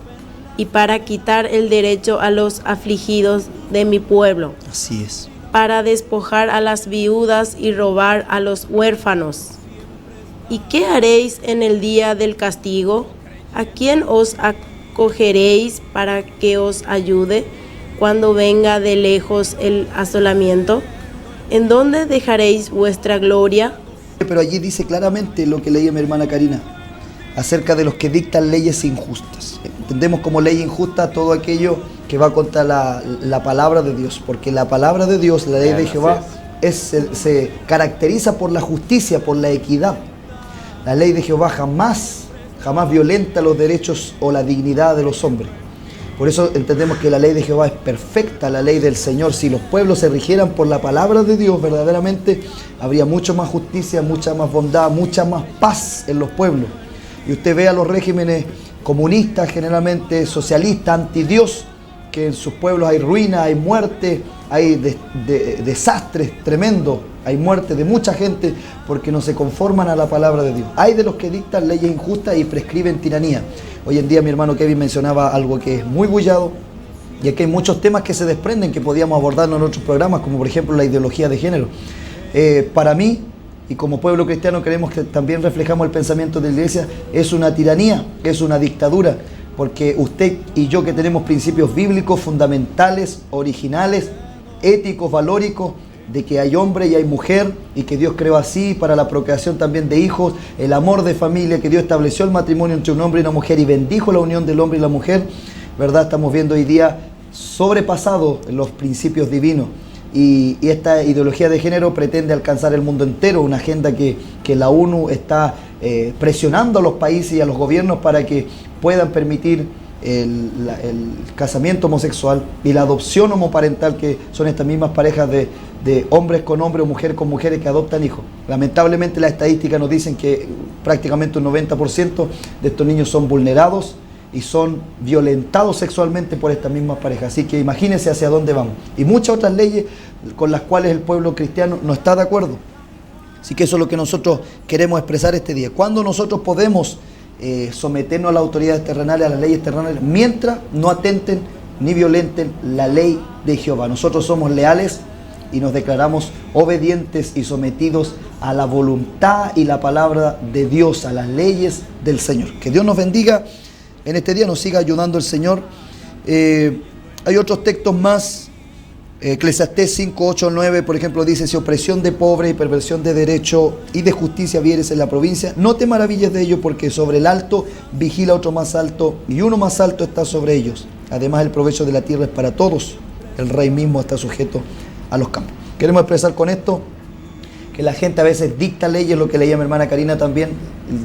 y para quitar el derecho a los afligidos de mi pueblo. Así es. Para despojar a las viudas y robar a los huérfanos. ¿Y qué haréis en el día del castigo? ¿A quién os acogeréis para que os ayude cuando venga de lejos el asolamiento? ¿En dónde dejaréis vuestra gloria? Pero allí dice claramente lo que leía mi hermana Karina, acerca de los que dictan leyes injustas. Entendemos como ley injusta todo aquello que va contra la palabra de Dios, porque la palabra de Dios, la ley de Jehová, se caracteriza por la justicia, por la equidad. La ley de Jehová jamás violenta los derechos o la dignidad de los hombres. Por eso entendemos que la ley de Jehová es perfecta, la ley del Señor. Si los pueblos se rigieran por la palabra de Dios, verdaderamente habría mucho más justicia, mucha más bondad, mucha más paz en los pueblos. Y usted ve a los regímenes comunistas, generalmente socialistas, anti-Dios, que en sus pueblos hay ruina, hay muerte, hay desastres tremendos, hay muerte de mucha gente porque no se conforman a la palabra de Dios. Hay de los que dictan leyes injustas y prescriben tiranía. Hoy en día mi hermano Kevin mencionaba algo que es muy bullado, y aquí hay muchos temas que se desprenden que podíamos abordarlo en otros programas, como por ejemplo la ideología de género. Para mí, y como pueblo cristiano creemos que también reflejamos el pensamiento de la iglesia, es una tiranía, es una dictadura, porque usted y yo, que tenemos principios bíblicos fundamentales, originales, éticos, valóricos, de que hay hombre y hay mujer, y que Dios creó así para la procreación también de hijos, el amor de familia, que Dios estableció el matrimonio entre un hombre y una mujer y bendijo la unión del hombre y la mujer, ¿verdad? Estamos viendo hoy día sobrepasado los principios divinos, y esta ideología de género pretende alcanzar el mundo entero, una agenda que la ONU está presionando a los países y a los gobiernos para que puedan permitir el casamiento homosexual y la adopción homoparental, que son estas mismas parejas de hombres con hombres o mujeres con mujeres que adoptan hijos. Lamentablemente las estadísticas nos dicen que prácticamente un 90% de estos niños son vulnerados y son violentados sexualmente por estas mismas parejas. Así que imagínense hacia dónde vamos. Y muchas otras leyes con las cuales el pueblo cristiano no está de acuerdo. Así que eso es lo que nosotros queremos expresar este día. ¿Cuándo nosotros podemos someternos a las autoridades terrenales, a las leyes terrenales, mientras no atenten ni violenten la ley de Jehová? Nosotros somos leales y nos declaramos obedientes y sometidos a la voluntad y la palabra de Dios, a las leyes del Señor. Que Dios nos bendiga en este día, nos siga ayudando el Señor. Hay otros textos más. Eclesiastés 5, 8, 9, por ejemplo, dice: si opresión de pobre y perversión de derecho y de justicia vieres en la provincia, no te maravilles de ello, porque sobre el alto vigila otro más alto, y uno más alto está sobre ellos. Además, el provecho de la tierra es para todos. El rey mismo está sujeto a los campos. Queremos expresar con esto que la gente a veces dicta leyes, lo que leía mi hermana Karina también,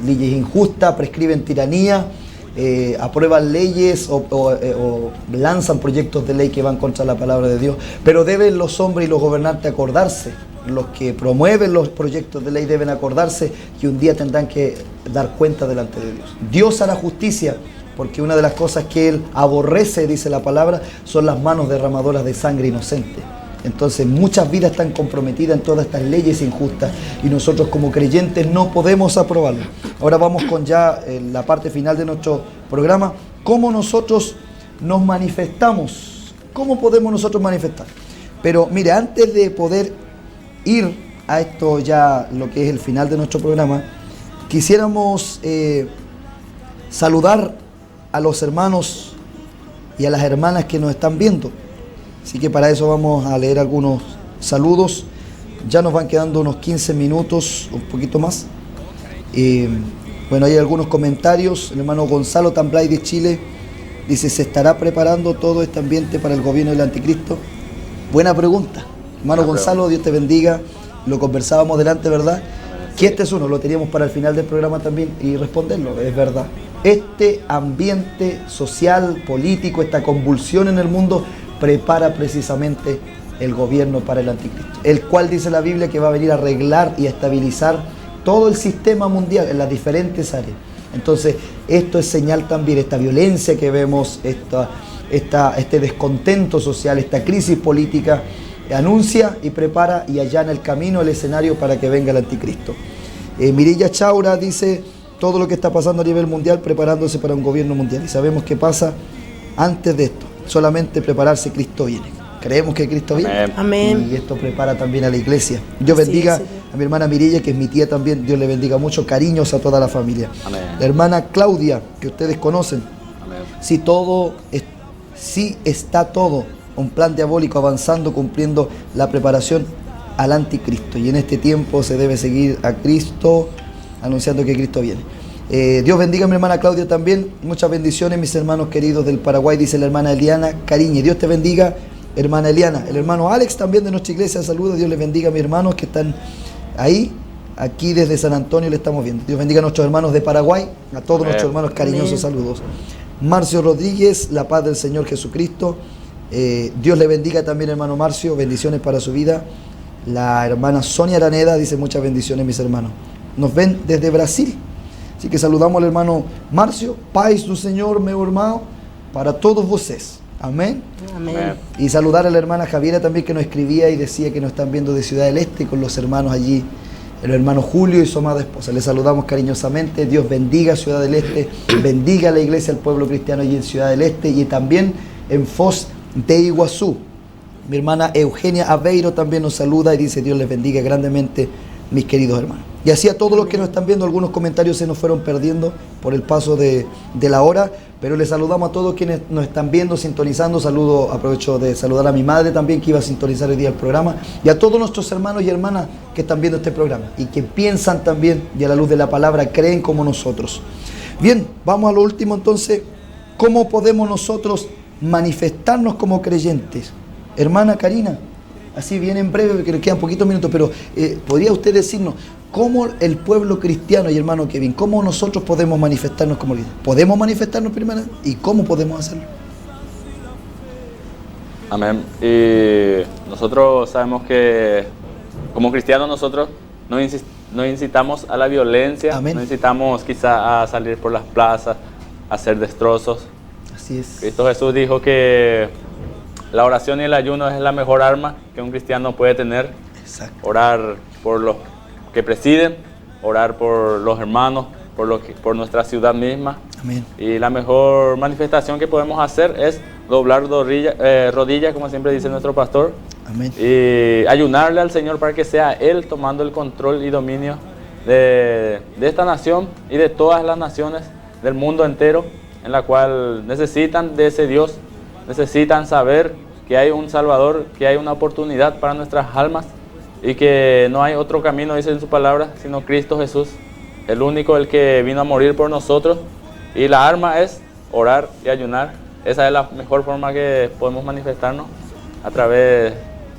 leyes injustas, prescriben tiranía, aprueban leyes o lanzan proyectos de ley que van contra la palabra de Dios. Pero deben los hombres y los gobernantes acordarse, los que promueven los proyectos de ley deben acordarse que un día tendrán que dar cuenta delante de Dios. Dios hará justicia, porque una de las cosas que Él aborrece, dice la palabra, son las manos derramadoras de sangre inocente. Entonces muchas vidas están comprometidas en todas estas leyes injustas y nosotros como creyentes no podemos aprobarlo. Ahora vamos con ya la parte final de nuestro programa. ¿Cómo nosotros nos manifestamos? ¿Cómo podemos nosotros manifestar? Pero mire, antes de poder ir a esto ya, lo que es el final de nuestro programa, quisiéramos saludar a los hermanos y a las hermanas que nos están viendo. Así que para eso vamos a leer algunos saludos. Ya nos van quedando unos 15 minutos, un poquito más. Bueno, hay algunos comentarios. El hermano Gonzalo Tamblay de Chile dice: ¿se estará preparando todo este ambiente para el gobierno del anticristo? Buena pregunta. Hermano Gonzalo, Dios te bendiga. Lo conversábamos delante, ¿verdad? Que este es uno, lo teníamos para el final del programa también y responderlo, es verdad. Este ambiente social, político, esta convulsión en el mundo prepara precisamente el gobierno para el anticristo, el cual dice la Biblia que va a venir a arreglar y a estabilizar todo el sistema mundial en las diferentes áreas. Entonces esto es señal también, esta violencia que vemos, este descontento social, esta crisis política, anuncia y prepara y allana el camino, el escenario para que venga el anticristo. Mirilla Chaura dice: todo lo que está pasando a nivel mundial preparándose para un gobierno mundial, y sabemos qué pasa antes de esto. Solamente prepararse, Cristo viene. Creemos que Cristo viene. Amén. Y esto prepara también a la iglesia. Dios bendiga A mi hermana Mirilla, que es mi tía también, Dios le bendiga mucho. Cariños a toda la familia. Amén. La hermana Claudia, que ustedes conocen. Amén. Sí está todo un plan diabólico avanzando, cumpliendo la preparación al anticristo. Y en este tiempo se debe seguir a Cristo, anunciando que Cristo viene. Dios bendiga a mi hermana Claudia también. Muchas bendiciones, mis hermanos queridos del Paraguay, dice la hermana Eliana Cariñe. Dios te bendiga, hermana Eliana. El hermano Alex también de nuestra iglesia saluda. Dios les bendiga a mis hermanos que están ahí. Aquí desde San Antonio le estamos viendo. Dios bendiga a nuestros hermanos de Paraguay, a todos nuestros hermanos cariñosos saludos. Marcio Rodríguez, la paz del Señor Jesucristo. Dios le bendiga también, hermano Marcio, bendiciones para su vida. La hermana Sonia Araneda dice muchas bendiciones, mis hermanos. Nos ven desde Brasil. Así que saludamos al hermano Marcio. Paz do Señor, meu irmão, para todos vocês. Amén. Amén. Y saludar a la hermana Javiera también, que nos escribía y decía que nos están viendo de Ciudad del Este con los hermanos allí, el hermano Julio y su amada esposa. Les saludamos cariñosamente. Dios bendiga Ciudad del Este, bendiga a la iglesia, al pueblo cristiano allí en Ciudad del Este y también en Foz de Iguazú. Mi hermana Eugenia Aveiro también nos saluda y dice: Dios les bendiga grandemente, mis queridos hermanos. Y así a todos los que nos están viendo, algunos comentarios se nos fueron perdiendo por el paso de la hora, pero les saludamos a todos quienes nos están viendo, sintonizando. Aprovecho de saludar a mi madre también, que iba a sintonizar hoy día el programa, y a todos nuestros hermanos y hermanas que están viendo este programa y que piensan también, y a la luz de la palabra creen como nosotros. Bien, vamos a lo último entonces. ¿Cómo podemos nosotros manifestarnos como creyentes? Hermana Karina, así bien en breve, porque nos quedan poquitos minutos, pero ¿podría usted decirnos cómo el pueblo cristiano y hermano Kevin, cómo nosotros podemos manifestarnos como creyentes? ¿Podemos manifestarnos primero? ¿Y cómo podemos hacerlo? Amén. Y nosotros sabemos que como cristianos nosotros no incitamos a la violencia. Amén. No incitamos quizá a salir por las plazas, a hacer destrozos. Así es. Cristo Jesús dijo que la oración y el ayuno es la mejor arma que un cristiano puede tener. Exacto. Orar por los que presiden, orar por los hermanos, por nuestra ciudad misma. Amén. Y la mejor manifestación que podemos hacer es doblar rodillas, como siempre dice nuestro pastor. Amén. Y ayunarle al Señor para que sea Él tomando el control y dominio de esta nación y de todas las naciones del mundo entero, en la cual necesitan de ese Dios, necesitan saber que hay un Salvador, que hay una oportunidad para nuestras almas y que no hay otro camino, dice en su palabra, sino Cristo Jesús, el único, el que vino a morir por nosotros. Y la arma es orar y ayunar. Esa es la mejor forma que podemos manifestarnos. A través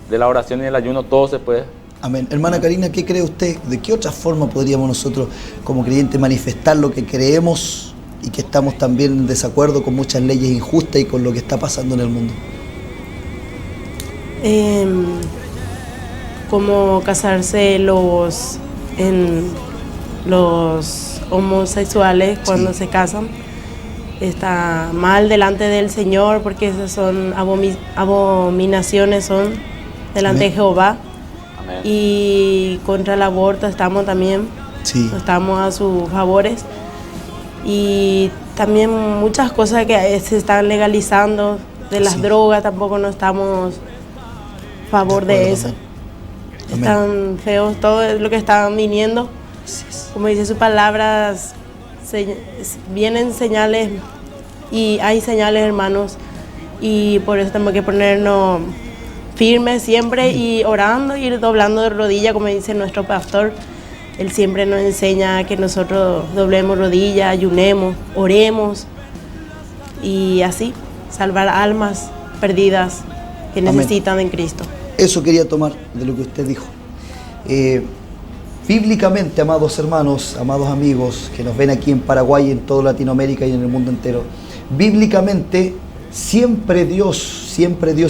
de la oración y el ayuno todo se puede. Amén. Hermana Karina, ¿qué cree usted? ¿De qué otra forma podríamos nosotros como creyentes manifestar lo que creemos y que estamos también en desacuerdo con muchas leyes injustas y con lo que está pasando en el mundo? Como casarse los homosexuales cuando se casan. Está mal delante del Señor, porque esas son abominaciones son delante de Jehová. Amén. Y contra el aborto estamos también, Sí. estamos a sus favores. Y también muchas cosas que se están legalizando, de las Sí. drogas, tampoco no estamos a favor de eso. Amén. Están feos todo lo que están viniendo. Así es. Como dice sus palabras, vienen señales y hay señales, hermanos, y por eso tenemos que ponernos firmes siempre y orando, ir doblando de rodilla, como dice nuestro pastor. Él siempre nos enseña que nosotros doblemos rodilla, ayunemos, oremos y así salvar almas perdidas que Amén. necesitan en Cristo. Eso quería tomar de lo que usted dijo. Bíblicamente, amados hermanos, amados amigos que nos ven aquí en Paraguay, en toda Latinoamérica y en el mundo entero, bíblicamente siempre Dios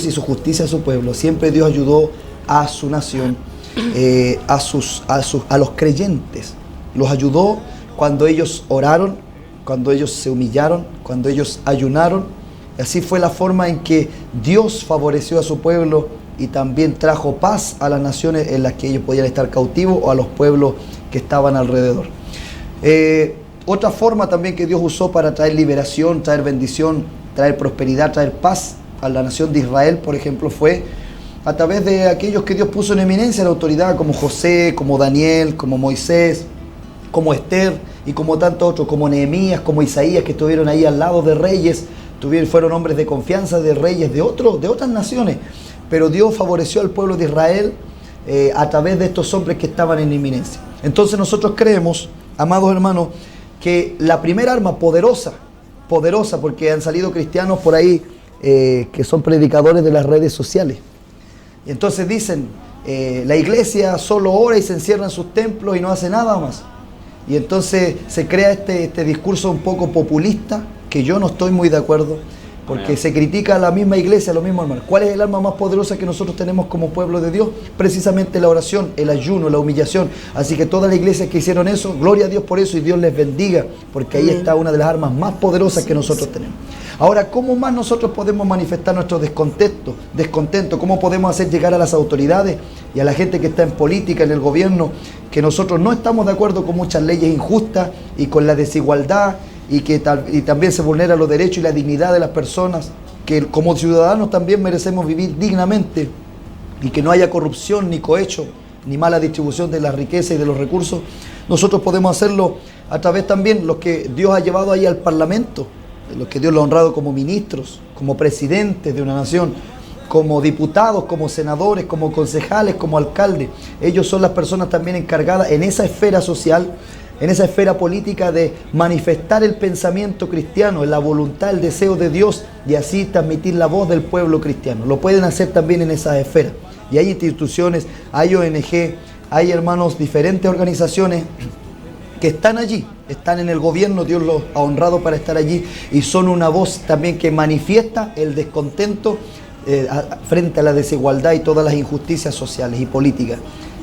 hizo justicia a su pueblo, siempre Dios ayudó a su nación, a los creyentes. Los ayudó cuando ellos oraron, cuando ellos se humillaron, cuando ellos ayunaron. Así fue la forma en que Dios favoreció a su pueblo y también trajo paz a las naciones en las que ellos podían estar cautivos o a los pueblos que estaban alrededor. Otra forma también que Dios usó para traer liberación, traer bendición, traer prosperidad, traer paz a la nación de Israel, por ejemplo, fue a través de aquellos que Dios puso en eminencia en la autoridad, como José, como Daniel, como Moisés, como Esther y como tantos otros, como Nehemías, como Isaías, que estuvieron ahí al lado de reyes, fueron hombres de confianza de reyes de otras naciones, pero Dios favoreció al pueblo de Israel a través de estos hombres que estaban en inminencia. Entonces nosotros creemos, amados hermanos, que la primera arma poderosa, porque han salido cristianos por ahí que son predicadores de las redes sociales, y entonces dicen, la iglesia solo ora y se encierra en sus templos y no hace nada más. Y entonces se crea este discurso un poco populista, que yo no estoy muy de acuerdo, porque se critica a la misma iglesia, a los mismos hermanos. ¿Cuál es el arma más poderosa que nosotros tenemos como pueblo de Dios? Precisamente la oración, el ayuno, la humillación. Así que todas las iglesias que hicieron eso, gloria a Dios por eso y Dios les bendiga, porque ahí está una de las armas más poderosas que nosotros tenemos. Ahora, ¿cómo más nosotros podemos manifestar nuestro descontento? ¿Cómo podemos hacer llegar a las autoridades y a la gente que está en política, en el gobierno, que nosotros no estamos de acuerdo con muchas leyes injustas y con la desigualdad y también se vulneran los derechos y la dignidad de las personas, que como ciudadanos también merecemos vivir dignamente y que no haya corrupción ni cohecho ni mala distribución de la riqueza y de los recursos? Nosotros podemos hacerlo a través también de los que Dios ha llevado ahí al Parlamento, de los que Dios lo ha honrado como ministros, como presidentes de una nación, como diputados, como senadores, como concejales, como alcaldes. Ellos son las personas también encargadas en esa esfera social, en esa esfera política, de manifestar el pensamiento cristiano, la voluntad, el deseo de Dios, y así transmitir la voz del pueblo cristiano. Lo pueden hacer también en esas esferas. Y hay instituciones, hay ONG, hay hermanos, diferentes organizaciones que están allí, están en el gobierno, Dios los ha honrado para estar allí, y son una voz también que manifiesta el descontento frente a la desigualdad y todas las injusticias sociales y políticas,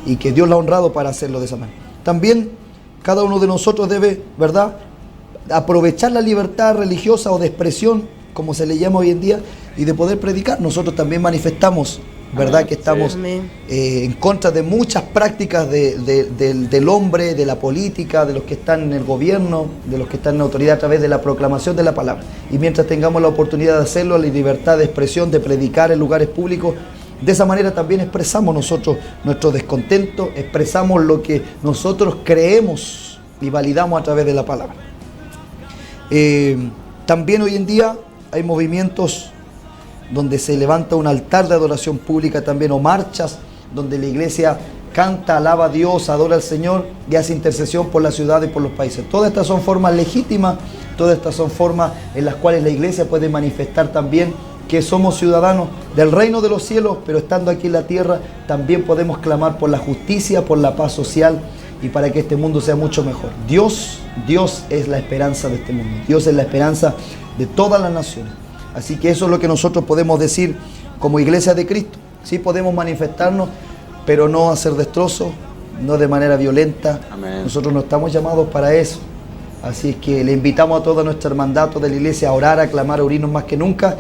y que Dios la ha honrado para hacerlo de esa manera. También cada uno de nosotros debe, ¿verdad?, aprovechar la libertad religiosa o de expresión, como se le llama hoy en día, y de poder predicar. Nosotros también manifestamos, ¿verdad?, que estamos en contra de muchas prácticas del hombre, de la política, de los que están en el gobierno, de los que están en la autoridad, a través de la proclamación de la palabra. Y mientras tengamos la oportunidad de hacerlo, la libertad de expresión, de predicar en lugares públicos, de esa manera también expresamos nosotros nuestro descontento, expresamos lo que nosotros creemos y validamos a través de la palabra. También hoy en día hay movimientos donde se levanta un altar de adoración pública también, o marchas donde la iglesia canta, alaba a Dios, adora al Señor y hace intercesión por la ciudad y por los países. Todas estas son formas legítimas, todas estas son formas en las cuales la iglesia puede manifestar también que somos ciudadanos del reino de los cielos, pero estando aquí en la tierra también podemos clamar por la justicia, por la paz social y para que este mundo sea mucho mejor. Dios es la esperanza de este mundo, Dios es la esperanza de todas las naciones. Así que eso es lo que nosotros podemos decir como iglesia de Cristo. Sí podemos manifestarnos, pero no hacer destrozos, no de manera violenta. Amén. Nosotros no estamos llamados para eso. Así es que le invitamos a toda nuestra hermandad de la iglesia a orar, a clamar, a unirnos más que nunca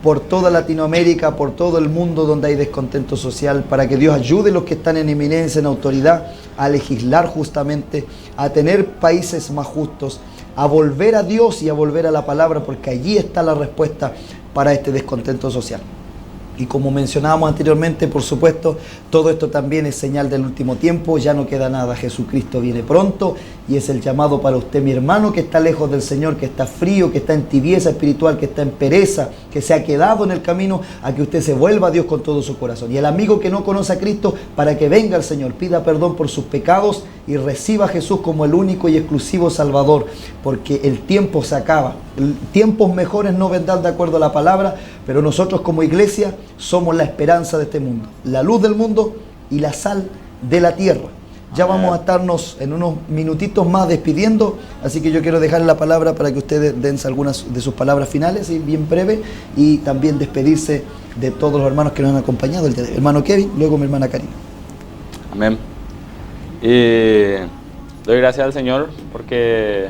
por toda Latinoamérica, por todo el mundo donde hay descontento social, para que Dios ayude a los que están en eminencia, en autoridad, a legislar justamente, a tener países más justos, a volver a Dios y a volver a la palabra, porque allí está la respuesta para este descontento social. Y como mencionábamos anteriormente, por supuesto, todo esto también es señal del último tiempo. Ya no queda nada, Jesucristo viene pronto y es el llamado para usted, mi hermano, que está lejos del Señor, que está frío, que está en tibieza espiritual, que está en pereza, que se ha quedado en el camino, a que usted se vuelva a Dios con todo su corazón. Y el amigo que no conoce a Cristo, para que venga al Señor, pida perdón por sus pecados y reciba a Jesús como el único y exclusivo Salvador, porque el tiempo se acaba. Tiempos mejores no vendrán, de acuerdo a la palabra, pero nosotros como iglesia somos la esperanza de este mundo, la luz del mundo y la sal de la tierra. Ya vamos a estarnos en unos minutitos más despidiendo, así que yo quiero dejar la palabra para que ustedes den algunas de sus palabras finales, y bien breve, y también despedirse de todos los hermanos que nos han acompañado, el hermano Kevin, luego mi hermana Karina. Amén. Y doy gracias al Señor porque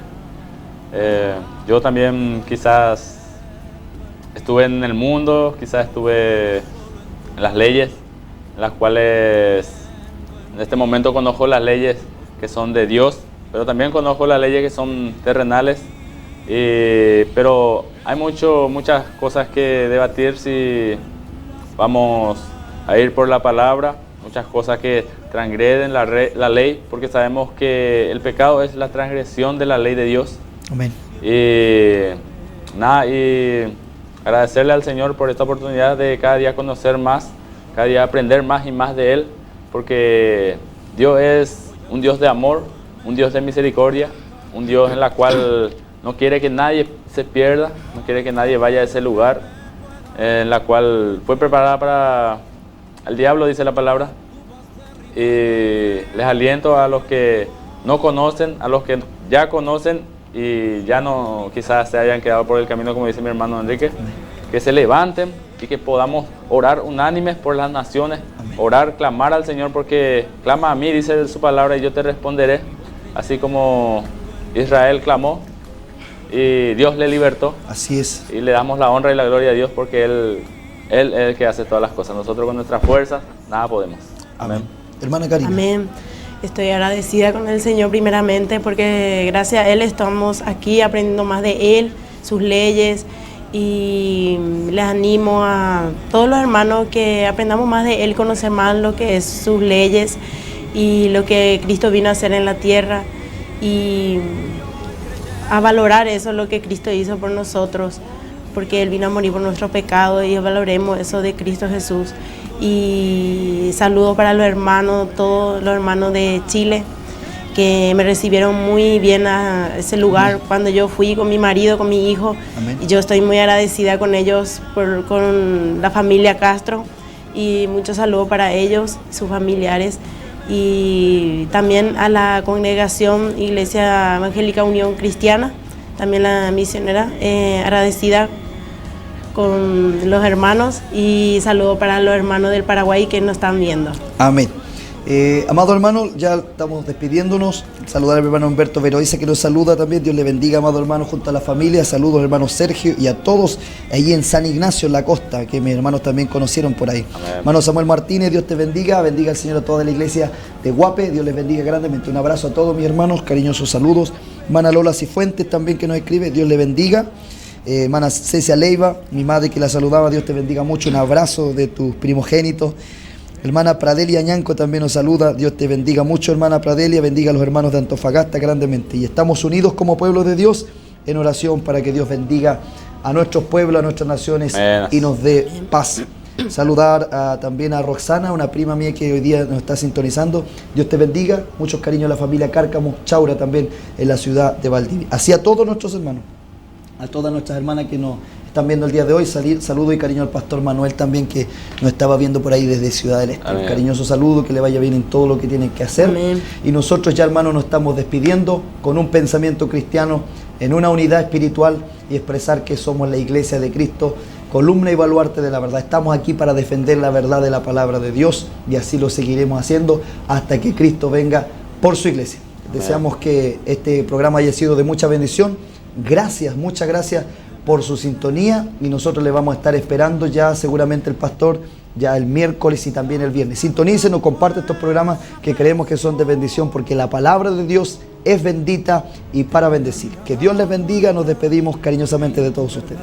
yo también quizás estuve en el mundo, quizás estuve en las leyes, en las cuales en este momento conozco las leyes que son de Dios, pero también conozco las leyes que son terrenales, pero hay muchas cosas que debatir si vamos a ir por la palabra, muchas cosas que transgreden la ley, porque sabemos que el pecado es la transgresión de la ley de Dios. Amén. Y nada, y agradecerle al Señor por esta oportunidad de cada día conocer más, cada día aprender más y más de Él, porque Dios es un Dios de amor, un Dios de misericordia, un Dios en la cual no quiere que nadie se pierda, no quiere que nadie vaya a ese lugar en la cual fue preparada para el diablo, dice la palabra. Y les aliento a los que no conocen, a los que ya conocen y ya no quizás se hayan quedado por el camino, como dice mi hermano Enrique, que se levanten y que podamos orar unánimes por las naciones, orar, clamar al Señor, porque clama a mí, dice su palabra, y yo te responderé, así como Israel clamó y Dios le libertó. Así es. Y le damos la honra y la gloria a Dios, porque Él es el que hace todas las cosas. Nosotros con nuestras fuerzas nada podemos. Amén. Hermana Karina. Amén. Estoy agradecida con el Señor primeramente, porque gracias a Él estamos aquí aprendiendo más de Él, sus leyes, y les animo a todos los hermanos que aprendamos más de Él, conocer más lo que es sus leyes y lo que Cristo vino a hacer en la tierra, y a valorar eso, lo que Cristo hizo por nosotros, porque Él vino a morir por nuestro pecado, y valoremos eso de Cristo Jesús. Y saludos para los hermanos, todos los hermanos de Chile, que me recibieron muy bien a ese lugar cuando yo fui con mi marido, con mi hijo. Amén. Y yo estoy muy agradecida con ellos, con la familia Castro, y muchos saludos para ellos, sus familiares, y también a la congregación Iglesia Evangélica Unión Cristiana, también la misionera, agradecida con los hermanos, y saludo para los hermanos del Paraguay que nos están viendo. Amén. Amado hermano, ya estamos despidiéndonos. Saludar al hermano Humberto Veroiza, que nos saluda también. Dios le bendiga, amado hermano, junto a la familia. Saludos, hermano Sergio, y a todos allí en San Ignacio, en la costa, que mis hermanos también conocieron por ahí. Amén. Hermano Samuel Martínez, Dios te bendiga. Bendiga al Señor a toda la iglesia de Guape. Dios les bendiga grandemente. Un abrazo a todos mis hermanos, cariñosos saludos. Hermana Lola Cifuentes también, que nos escribe. Dios le bendiga. Hermana Cecia Leiva, mi madre, que la saludaba, Dios te bendiga mucho. Un abrazo de tus primogénitos. Hermana Pradelia Ñanco también nos saluda. Dios te bendiga mucho, hermana Pradelia. Bendiga a los hermanos de Antofagasta grandemente. Y estamos unidos como pueblo de Dios en oración para que Dios bendiga a nuestros pueblos, a nuestras naciones, y nos dé paz. Saludar también a Roxana, una prima mía que hoy día nos está sintonizando. Dios te bendiga. Muchos cariños a la familia Cárcamo, Chaura también, en la ciudad de Valdivia. Así a todos nuestros hermanos, a todas nuestras hermanas que nos están viendo el día de hoy. Saludo y cariño al pastor Manuel también, que nos estaba viendo por ahí desde Ciudad del Este. Amén. Un cariñoso saludo, que le vaya bien en todo lo que tienen que hacer. Amén. Y nosotros ya, hermanos, nos estamos despidiendo con un pensamiento cristiano, en una unidad espiritual, y expresar que somos la iglesia de Cristo, columna y baluarte de la verdad. Estamos aquí para defender la verdad de la palabra de Dios, y así lo seguiremos haciendo hasta que Cristo venga por su iglesia. Deseamos que este programa haya sido de mucha bendición. Gracias, muchas gracias por su sintonía, y nosotros le vamos a estar esperando ya seguramente el pastor ya el miércoles y también el viernes. Sintonícenos, comparte estos programas que creemos que son de bendición, porque la palabra de Dios es bendita y para bendecir. Que Dios les bendiga. Nos despedimos cariñosamente de todos ustedes.